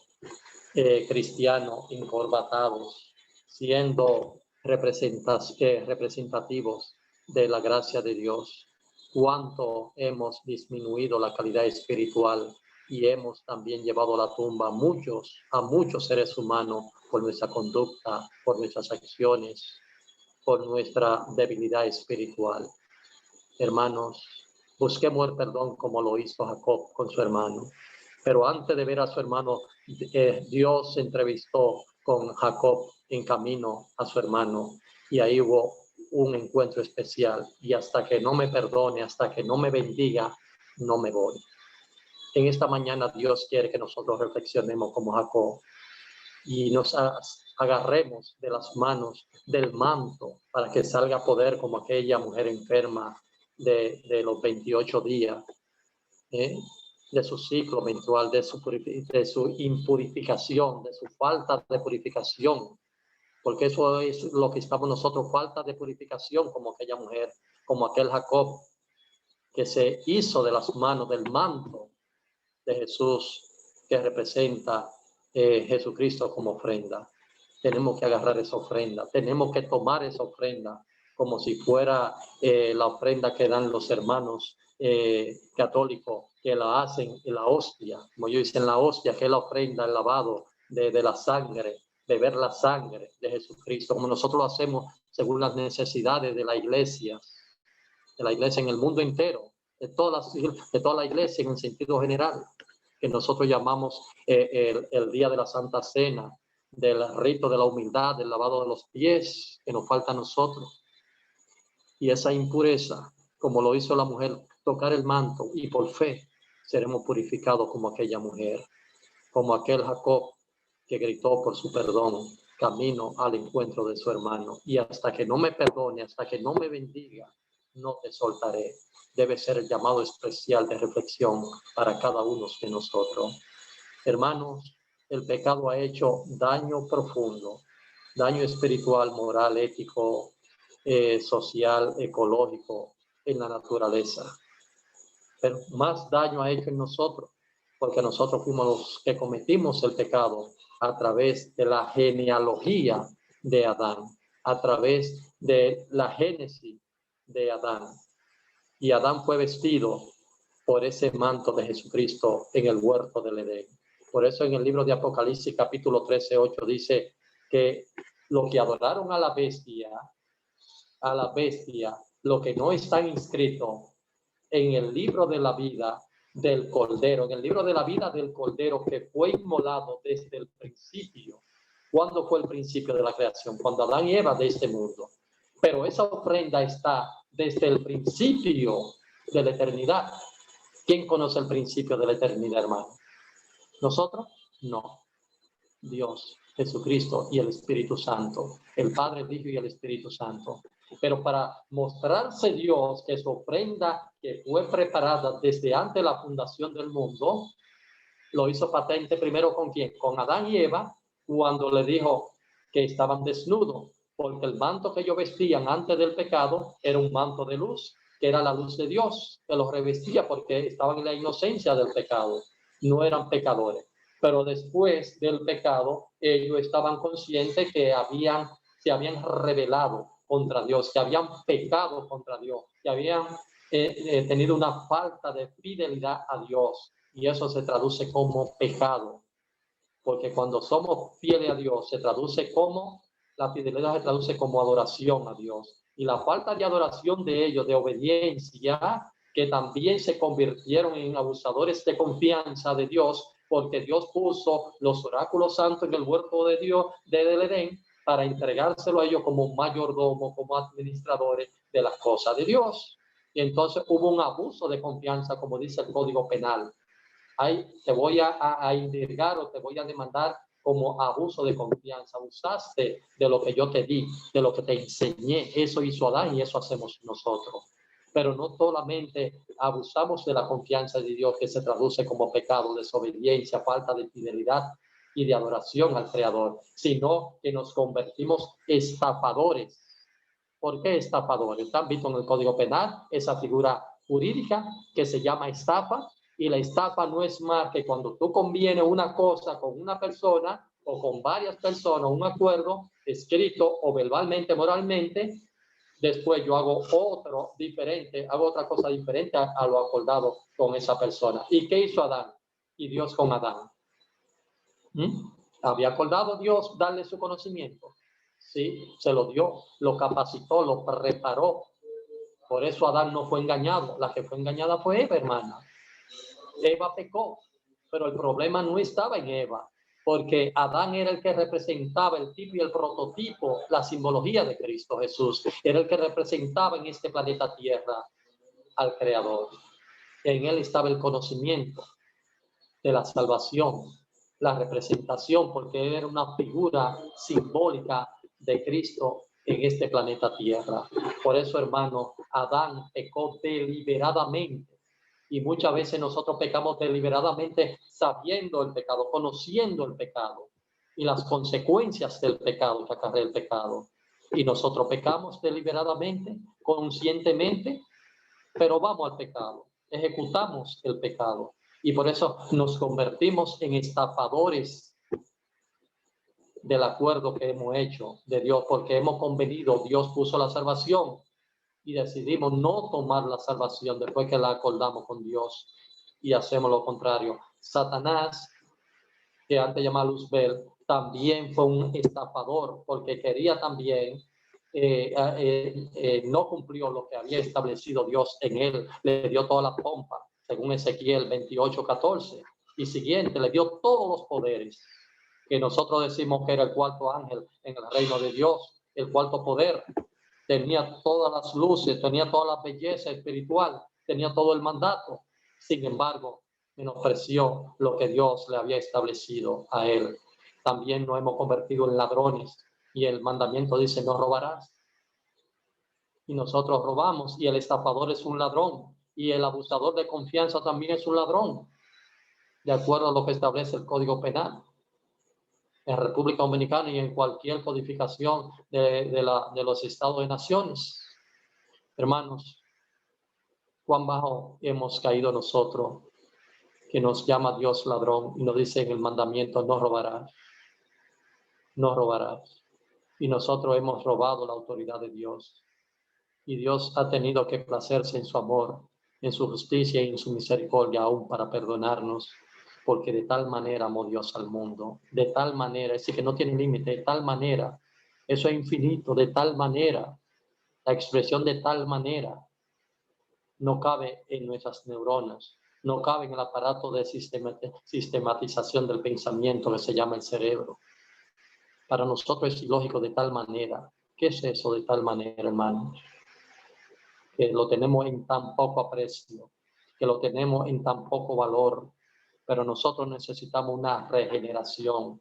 cristianos encorbatados, siendo representativos de la gracia de Dios? ¿Cuánto hemos disminuido la calidad espiritual y hemos también llevado a la tumba a muchos seres humanos por nuestra conducta, por nuestras acciones, por nuestra debilidad espiritual? Hermanos, busquemos el perdón como lo hizo Jacob con su hermano. Pero antes de ver a su hermano, Dios se entrevistó con Jacob en camino a su hermano y ahí hubo un encuentro especial. Y hasta que no me perdone, hasta que no me bendiga, no me voy. En esta mañana Dios quiere que nosotros reflexionemos como Jacob y nos agarremos de las manos del manto para que salga poder como aquella mujer enferma de los 28 días, de su ciclo menstrual, de su impurificación, de su falta de purificación, porque eso es lo que estamos nosotros, falta de purificación, como aquella mujer, como aquel Jacob que se hizo de las manos del manto de Jesús, que representa Jesucristo como ofrenda. Tenemos que agarrar esa ofrenda, tenemos que tomar esa ofrenda como si fuera la ofrenda que dan los hermanos católicos, que la hacen en la hostia, como yo hice en la hostia, que es la ofrenda, el lavado de la sangre, beber la sangre de Jesucristo, como nosotros lo hacemos según las necesidades de la iglesia en el mundo entero, de toda la iglesia en el sentido general, que nosotros llamamos el día de la Santa Cena, del rito de la humildad, del lavado de los pies, que nos falta a nosotros. Y esa impureza, como lo hizo la mujer, tocar el manto, y por fe seremos purificados como aquella mujer, como aquel Jacob que gritó por su perdón, camino al encuentro de su hermano. Y hasta que no me perdone, hasta que no me bendiga, no te soltaré. Debe ser el llamado especial de reflexión para cada uno de nosotros. Hermanos, el pecado ha hecho daño profundo, daño espiritual, moral, ético, social, ecológico, en la naturaleza. Pero más daño ha hecho en nosotros, porque nosotros fuimos los que cometimos el pecado a través de la genealogía de Adán, a través de la génesis de Adán. Y Adán fue vestido por ese manto de Jesucristo en el huerto del Edén. Por eso en el libro de Apocalipsis capítulo 13:8 dice que lo que adoraron a la bestia, lo que no está inscrito en el libro de la vida del Cordero, en el libro de la vida del Cordero que fue inmolado desde el principio. ¿Cuándo fue el principio de la creación? Cuando Adán y Eva de este mundo. Pero esa ofrenda está desde el principio de la eternidad. ¿Quién conoce el principio de la eternidad, hermano? ¿Nosotros? No. Dios, Jesucristo y el Espíritu Santo. El Padre, el Hijo y el Espíritu Santo. Pero para mostrarse Dios que su ofrenda que fue preparada desde antes de la fundación del mundo, lo hizo patente primero ¿con quién? Con Adán y Eva, cuando le dijo que estaban desnudos, porque el manto que ellos vestían antes del pecado era un manto de luz, que era la luz de Dios, que los revestía porque estaban en la inocencia del pecado, no eran pecadores. Pero después del pecado, ellos estaban conscientes que se habían rebelado contra Dios, que habían pecado contra Dios, que habían tenido una falta de fidelidad a Dios. Y eso se traduce como pecado. Porque cuando somos fieles a Dios, la fidelidad se traduce como adoración a Dios. Y la falta de adoración de ellos, de obediencia, que también se convirtieron en abusadores de confianza de Dios, porque Dios puso los oráculos santos en el huerto de Dios, del Edén, para entregárselo a ellos como mayordomo, como administradores de las cosas de Dios. Y entonces hubo un abuso de confianza, como dice el Código Penal. Ahí te voy a indagar o te voy a demandar como abuso de confianza. Abusaste de lo que yo te di, de lo que te enseñé. Eso hizo Adán y eso hacemos nosotros. Pero no solamente abusamos de la confianza de Dios, que se traduce como pecado, desobediencia, falta de fidelidad y de adoración al Creador, sino que nos convertimos estafadores. ¿Por qué estafadores? ¿Han visto en el Código Penal esa figura jurídica que se llama estafa? Y la estafa no es más que cuando tú convienes una cosa con una persona o con varias personas, un acuerdo escrito o verbalmente, moralmente, después yo hago otra cosa diferente a lo acordado con esa persona. ¿Y qué hizo Adán y Dios con Adán? ¿Había acordado Dios darle su conocimiento? Sí, se lo dio, lo capacitó, lo preparó. Por eso Adán no fue engañado. La que fue engañada fue Eva, hermana. Eva pecó, pero el problema no estaba en Eva, porque Adán era el que representaba el tipo y el prototipo, la simbología de Cristo Jesús. Era el que representaba en este planeta Tierra al Creador. En él estaba el conocimiento de la salvación, la representación, porque él era una figura simbólica de Cristo en este planeta Tierra. Por eso, hermano, Adán pecó deliberadamente. Y muchas veces nosotros pecamos deliberadamente sabiendo el pecado, conociendo el pecado y las consecuencias del pecado que acarrea el pecado. Y nosotros pecamos deliberadamente, conscientemente, pero vamos al pecado, ejecutamos el pecado. Y por eso nos convertimos en estafadores del acuerdo que hemos hecho de Dios, porque hemos convenido, Dios puso la salvación, y decidimos no tomar la salvación después que la acordamos con Dios y hacemos lo contrario. Satanás, que antes llamaba Luzbel, también fue un estafador porque quería también, no cumplió lo que había establecido Dios en él, le dio toda la pompa, según Ezequiel 28:14 y siguiente, le dio todos los poderes, que nosotros decimos que era el cuarto ángel en el reino de Dios, el cuarto poder. Tenía todas las luces, tenía toda la belleza espiritual, tenía todo el mandato. Sin embargo, menospreció lo que Dios le había establecido a él. También nos hemos convertido en ladrones y el mandamiento dice no robarás. Y nosotros robamos y el estafador es un ladrón y el abusador de confianza también es un ladrón, de acuerdo a lo que establece el Código Penal. En República Dominicana y en cualquier codificación de los estados de naciones. Hermanos, cuán bajo hemos caído nosotros, que nos llama Dios ladrón y nos dice en el mandamiento no robarás, no robarás. Y nosotros hemos robado la autoridad de Dios. Y Dios ha tenido que placerse en su amor, en su justicia y en su misericordia aún para perdonarnos, porque de tal manera amó Dios al mundo, de tal manera, es decir, que no tiene límite, de tal manera, eso es infinito, de tal manera, la expresión de tal manera no cabe en nuestras neuronas, no cabe en el aparato de sistematización del pensamiento que se llama el cerebro. Para nosotros es ilógico de tal manera. ¿Qué es eso de tal manera, hermanos? Que lo tenemos en tan poco aprecio, que lo tenemos en tan poco valor, pero nosotros necesitamos una regeneración,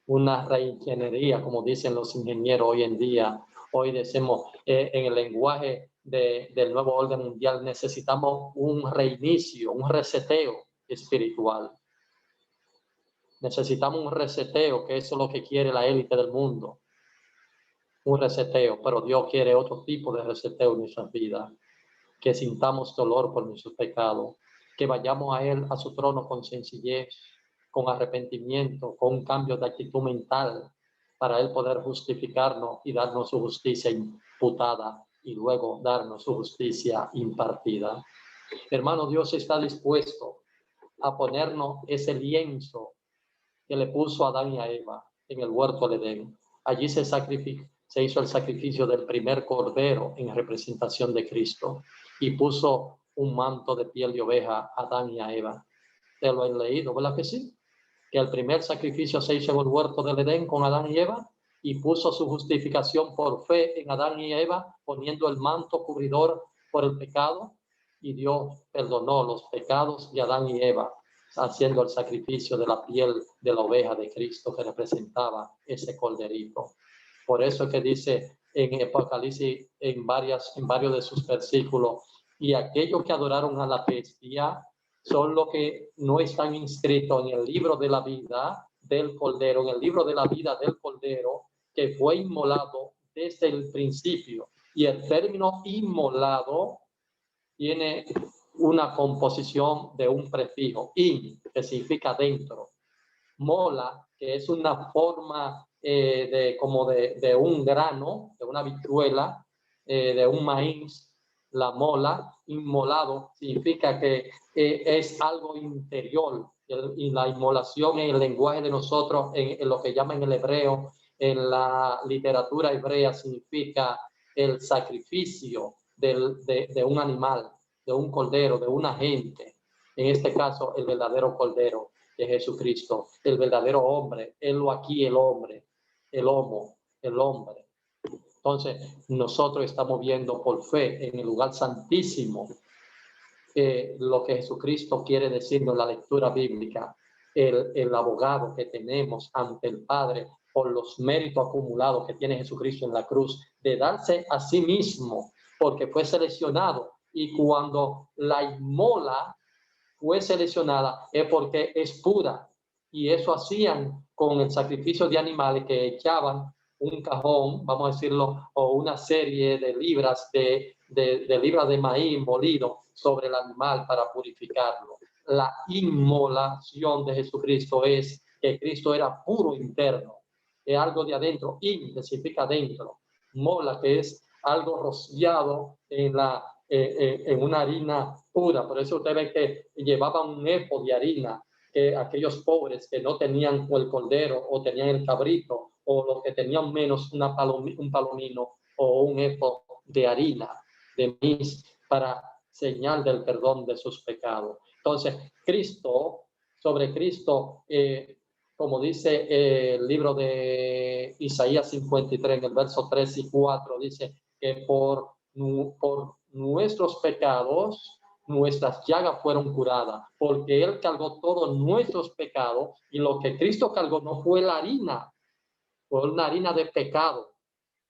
una reingeniería, como dicen los ingenieros hoy en día. Hoy decimos, en el lenguaje del nuevo orden mundial, necesitamos un reinicio, un reseteo espiritual. Necesitamos un reseteo, que eso es lo que quiere la élite del mundo. Un reseteo, pero Dios quiere otro tipo de reseteo en nuestras vidas. Que sintamos dolor por nuestros pecados, que vayamos a Él, a su trono, con sencillez, con arrepentimiento, con un cambio de actitud mental, para Él poder justificarnos y darnos su justicia imputada y luego darnos su justicia impartida. Hermano, Dios está dispuesto a ponernos ese lienzo que le puso a Adán y a Eva en el huerto del Edén. Allí se hizo el sacrificio del primer cordero en representación de Cristo y puso un manto de piel de oveja a Adán y a Eva. Te lo he leído, ¿verdad que sí? Que el primer sacrificio se hizo en el huerto del Edén con Adán y Eva y puso su justificación por fe en Adán y Eva, poniendo el manto cubridor por el pecado, y Dios perdonó los pecados de Adán y Eva, haciendo el sacrificio de la piel de la oveja de Cristo que representaba ese corderito. Por eso es que dice en Apocalipsis, en varios de sus versículos, y aquellos que adoraron a la bestia son los que no están inscritos en el libro de la vida del Cordero, en el libro de la vida del Cordero, que fue inmolado desde el principio. Y el término inmolado tiene una composición de un prefijo, in, que significa dentro, mola, que es una forma como de un grano, de una habichuela, de un maíz. La mola, inmolado, significa que es algo interior, y la inmolación en el lenguaje de nosotros, en lo que llaman el hebreo, en la literatura hebrea, significa el sacrificio de un animal, de un cordero, de una gente. En este caso, el verdadero cordero de Jesucristo, el verdadero hombre, aquí el hombre, el homo, el hombre. Entonces, nosotros estamos viendo por fe en el lugar santísimo lo que Jesucristo quiere decirnos en la lectura bíblica, el abogado que tenemos ante el Padre por los méritos acumulados que tiene Jesucristo en la cruz, de darse a sí mismo, porque fue seleccionado, y cuando la inmola fue seleccionada es porque es pura, y eso hacían con el sacrificio de animales, que echaban un cajón, vamos a decirlo, o una serie de libras de libras de maíz molido sobre el animal para purificarlo. La inmolación de Jesucristo es que Cristo era puro interno, es algo de adentro, in, que significa dentro, mola, que es algo rociado en una harina pura. Por eso usted ve que llevaban un epo de harina, que aquellos pobres que no tenían el cordero o tenían el cabrito, o los que tenían menos un palomino o un epo de harina de maíz, para señal del perdón de sus pecados. Entonces, sobre Cristo, como dice el libro de Isaías 53, en el verso 3 y 4, dice que por nuestros pecados, nuestras llagas fueron curadas, porque Él cargó todos nuestros pecados, y lo que Cristo cargó no fue la harina, fue una harina de pecado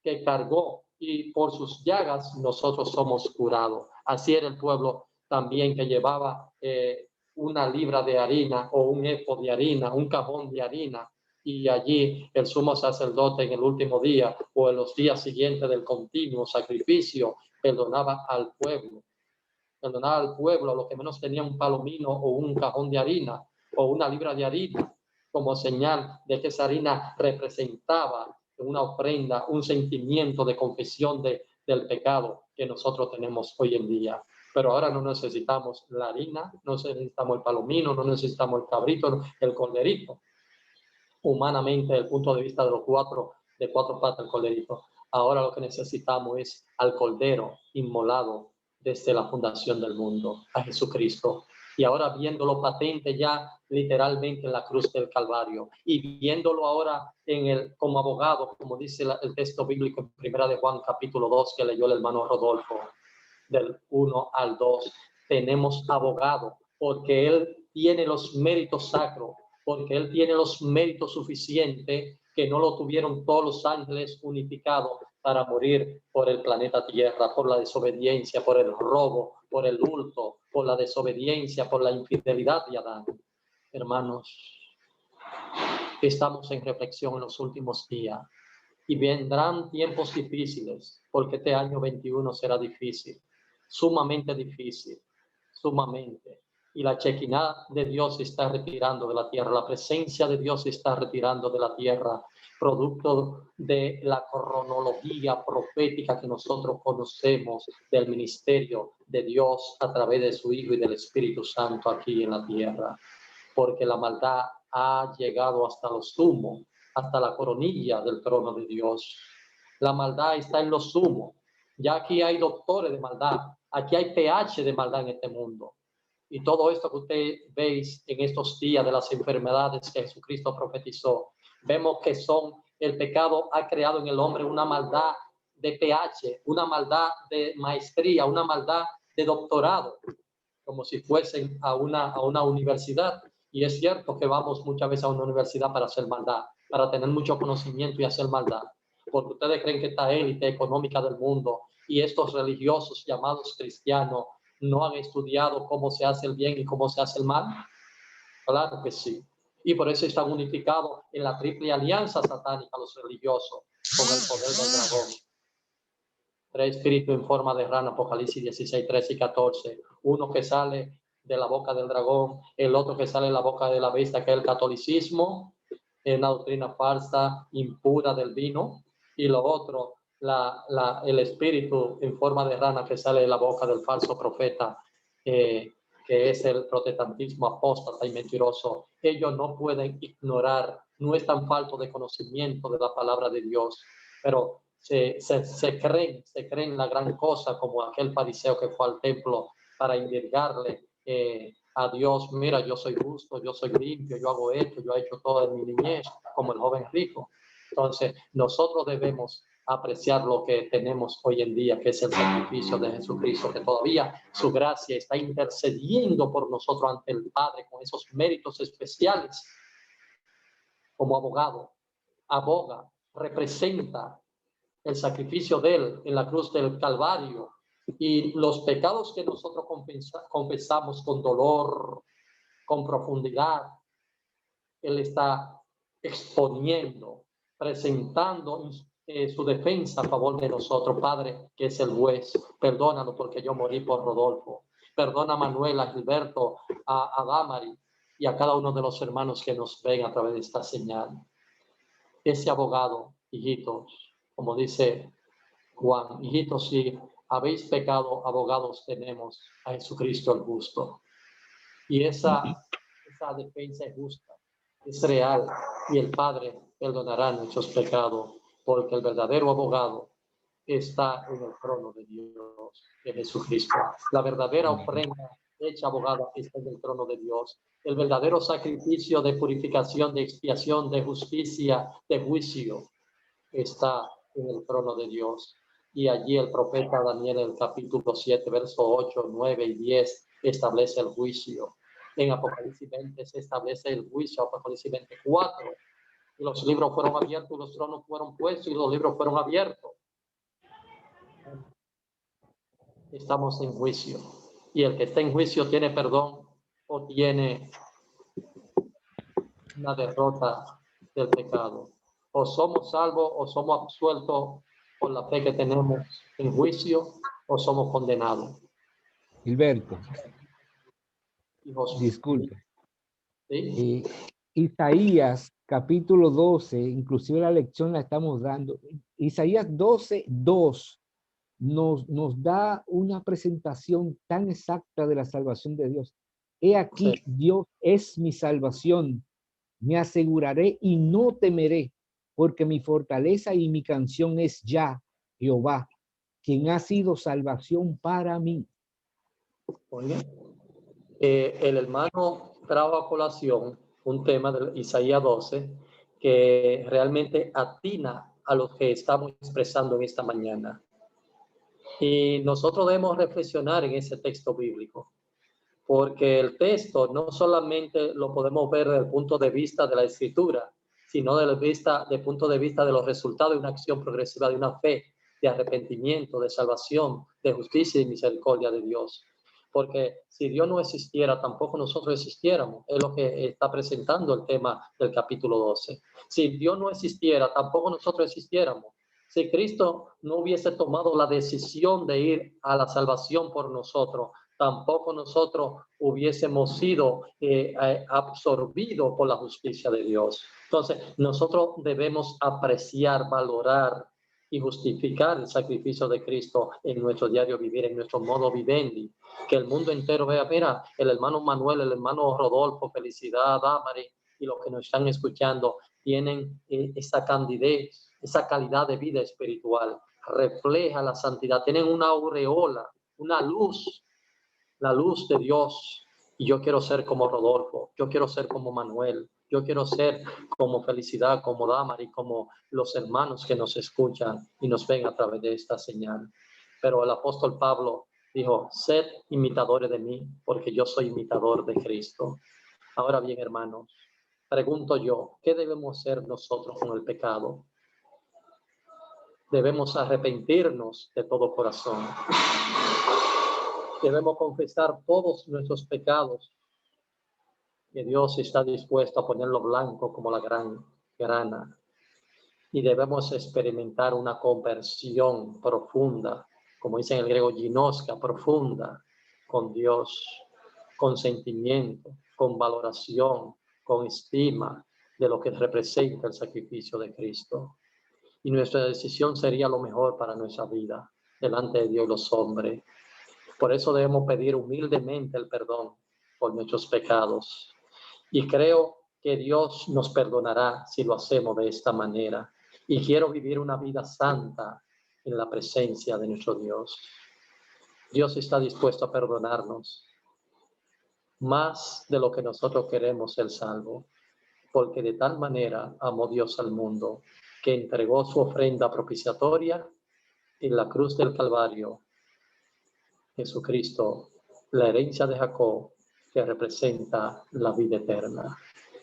que cargó, y por sus llagas nosotros somos curados. Así era el pueblo también, que llevaba una libra de harina o un epo de harina, un cajón de harina, y allí el sumo sacerdote en el último día o en los días siguientes del continuo sacrificio perdonaba al pueblo. Perdonaba al pueblo, a los que menos tenían un palomino o un cajón de harina o una libra de harina, como señal de que esa harina representaba una ofrenda, un sentimiento de confesión del pecado que nosotros tenemos hoy en día. Pero ahora no necesitamos la harina, no necesitamos el palomino, no necesitamos el cabrito, el corderito. Humanamente, desde el punto de vista de cuatro patas, el corderito. Ahora lo que necesitamos es al Cordero inmolado desde la fundación del mundo, a Jesucristo. Y ahora viéndolo patente ya literalmente en la cruz del Calvario y viéndolo ahora como abogado, como dice el texto bíblico en Primera de Juan capítulo 2 que leyó el hermano Rodolfo, del 1 al 2, tenemos abogado porque él tiene los méritos sacros, porque él tiene los méritos suficientes que no lo tuvieron todos los ángeles unificados para morir por el planeta Tierra, por la desobediencia, por el robo, por el hurto, por la desobediencia, por la infidelidad de Adán. Hermanos, estamos en reflexión en los últimos días y vendrán tiempos difíciles, porque este año 21 será difícil, sumamente difícil, sumamente. Y la Shekinah de Dios se está retirando de la tierra, la presencia de Dios se está retirando de la tierra, producto de la cronología profética que nosotros conocemos del ministerio de Dios a través de su Hijo y del Espíritu Santo aquí en la tierra, porque la maldad ha llegado hasta lo sumo, hasta la coronilla del trono de Dios. La maldad está en lo sumo. Ya aquí hay doctores de maldad, aquí hay PH de maldad en este mundo. Y todo esto que usted veis en estos días de las enfermedades que Jesucristo profetizó, vemos que el pecado ha creado en el hombre una maldad de PH, una maldad de maestría, una maldad de doctorado, como si fuesen a una universidad. Y es cierto que vamos muchas veces a una universidad para hacer maldad, para tener mucho conocimiento y hacer maldad. Porque ustedes creen que esta élite económica del mundo y estos religiosos llamados cristianos no han estudiado cómo se hace el bien y cómo se hace el mal. Claro que sí. Y por eso están unificados en la triple alianza satánica los religiosos con el poder del dragón. 3 espíritus en forma de rana, Apocalipsis 16, 13 y 14. Uno que sale de la boca del dragón, el otro que sale de la boca de la bestia, que es el catolicismo, es una doctrina falsa, impura del vino, y lo otro, el espíritu en forma de rana que sale de la boca del falso profeta, que es el protestantismo apóstata y mentiroso. Ellos no pueden ignorar, no es tan falto de conocimiento de la palabra de Dios, pero se creen la gran cosa, como aquel fariseo que fue al templo para indicarle a Dios: mira, yo soy justo, yo soy limpio, yo hago esto, yo he hecho todo en mi niñez, como el joven rico. Entonces, nosotros debemos apreciar lo que tenemos hoy en día, que es el sacrificio de Jesucristo, que todavía su gracia está intercediendo por nosotros ante el Padre con esos méritos especiales. Como abogado, aboga, representa el sacrificio de él en la cruz del Calvario y los pecados que nosotros confesamos con dolor, con profundidad. Él está exponiendo, presentando su defensa a favor de nosotros. Padre, que es el juez, perdónalo porque yo morí por Rodolfo. Perdona a Manuel, a Gilberto, a Damari y a cada uno de los hermanos que nos ven a través de esta señal. Ese abogado, hijitos, como dice Juan, hijitos, si habéis pecado, abogados tenemos, a Jesucristo el justo. Y esa defensa es justa, es real, y el Padre perdonará nuestros pecados, porque el verdadero abogado está en el trono de Dios, de Jesucristo. La verdadera ofrenda hecha abogada está en el trono de Dios. El verdadero sacrificio de purificación, de expiación, de justicia, de juicio, está en el trono de Dios. Y allí el profeta Daniel, en el capítulo 7, versos 8, 9 y 10, establece el juicio. En Apocalipsis 20 se establece el juicio, Apocalipsis 24. Y los libros fueron abiertos, los tronos fueron puestos y los libros fueron abiertos. Estamos en juicio. Y el que está en juicio tiene perdón o tiene una derrota del pecado. O somos salvos o somos absueltos por la fe que tenemos en juicio, o somos condenados. Gilberto, Hijos, disculpe. ¿sí? Isaías capítulo 12, inclusive la lección la estamos dando. Isaías 12, 2 nos da una presentación tan exacta de la salvación de Dios. He aquí, Sí. Dios es mi salvación. Me aseguraré y no temeré, porque mi fortaleza y mi canción es Yah, Jehová, quien ha sido salvación para mí. Muy bien. El hermano trajo a colación un tema de Isaías 12 que realmente atina a lo que estamos expresando en esta mañana. Y nosotros debemos reflexionar en ese texto bíblico, porque el texto no solamente lo podemos ver desde el punto de vista de la escritura, sino desde el punto de vista de los resultados de una acción progresiva, de una fe, de arrepentimiento, de salvación, de justicia y misericordia de Dios. Porque si Dios no existiera, tampoco nosotros existiéramos. Es lo que está presentando el tema del capítulo 12. Si Dios no existiera, tampoco nosotros existiéramos. Si Cristo no hubiese tomado la decisión de ir a la salvación por nosotros, tampoco nosotros hubiésemos sido absorbidos por la justicia de Dios. Entonces, nosotros debemos apreciar, valorar y justificar el sacrificio de Cristo en nuestro diario vivir, en nuestro modo vivendi. Que el mundo entero vea, mira, el hermano Manuel, el hermano Rodolfo, Felicidad, Damari y los que nos están escuchando tienen esa candidez, esa calidad de vida espiritual. Refleja la santidad, tienen una aureola, una luz, la luz de Dios. Y yo quiero ser como Rodolfo, yo quiero ser como Manuel, yo quiero ser como Felicidad, como Damari, como los hermanos que nos escuchan y nos ven a través de esta señal. Pero el apóstol Pablo dijo, sed imitadores de mí, porque yo soy imitador de Cristo. Ahora bien, hermanos, pregunto yo, ¿qué debemos hacer nosotros con el pecado? Debemos arrepentirnos de todo corazón. Debemos confesar todos nuestros pecados, que Dios está dispuesto a ponerlo blanco como la gran grana. Y debemos experimentar una conversión profunda, como dice en el griego, ginoska, profunda, con Dios, con sentimiento, con valoración, con estima de lo que representa el sacrificio de Cristo. Y nuestra decisión sería lo mejor para nuestra vida, delante de Dios y los hombres. Por eso debemos pedir humildemente el perdón por nuestros pecados. Y creo que Dios nos perdonará si lo hacemos de esta manera. Y quiero vivir una vida santa en la presencia de nuestro Dios. Dios está dispuesto a perdonarnos más de lo que nosotros queremos ser salvos, porque de tal manera amó Dios al mundo que entregó su ofrenda propiciatoria en la cruz del Calvario. Jesucristo, la herencia de Jacob, que representa la vida eterna.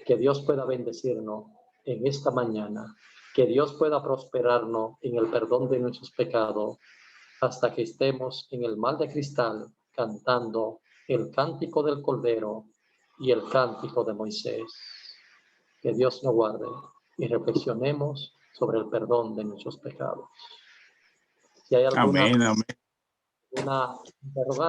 Que Dios pueda bendecirnos en esta mañana, que Dios pueda prosperarnos en el perdón de nuestros pecados, hasta que estemos en el mar de cristal cantando el cántico del Cordero y el cántico de Moisés. Que Dios nos guarde y reflexionemos sobre el perdón de nuestros pecados. Si hay alguna Amén, amén. interrogante.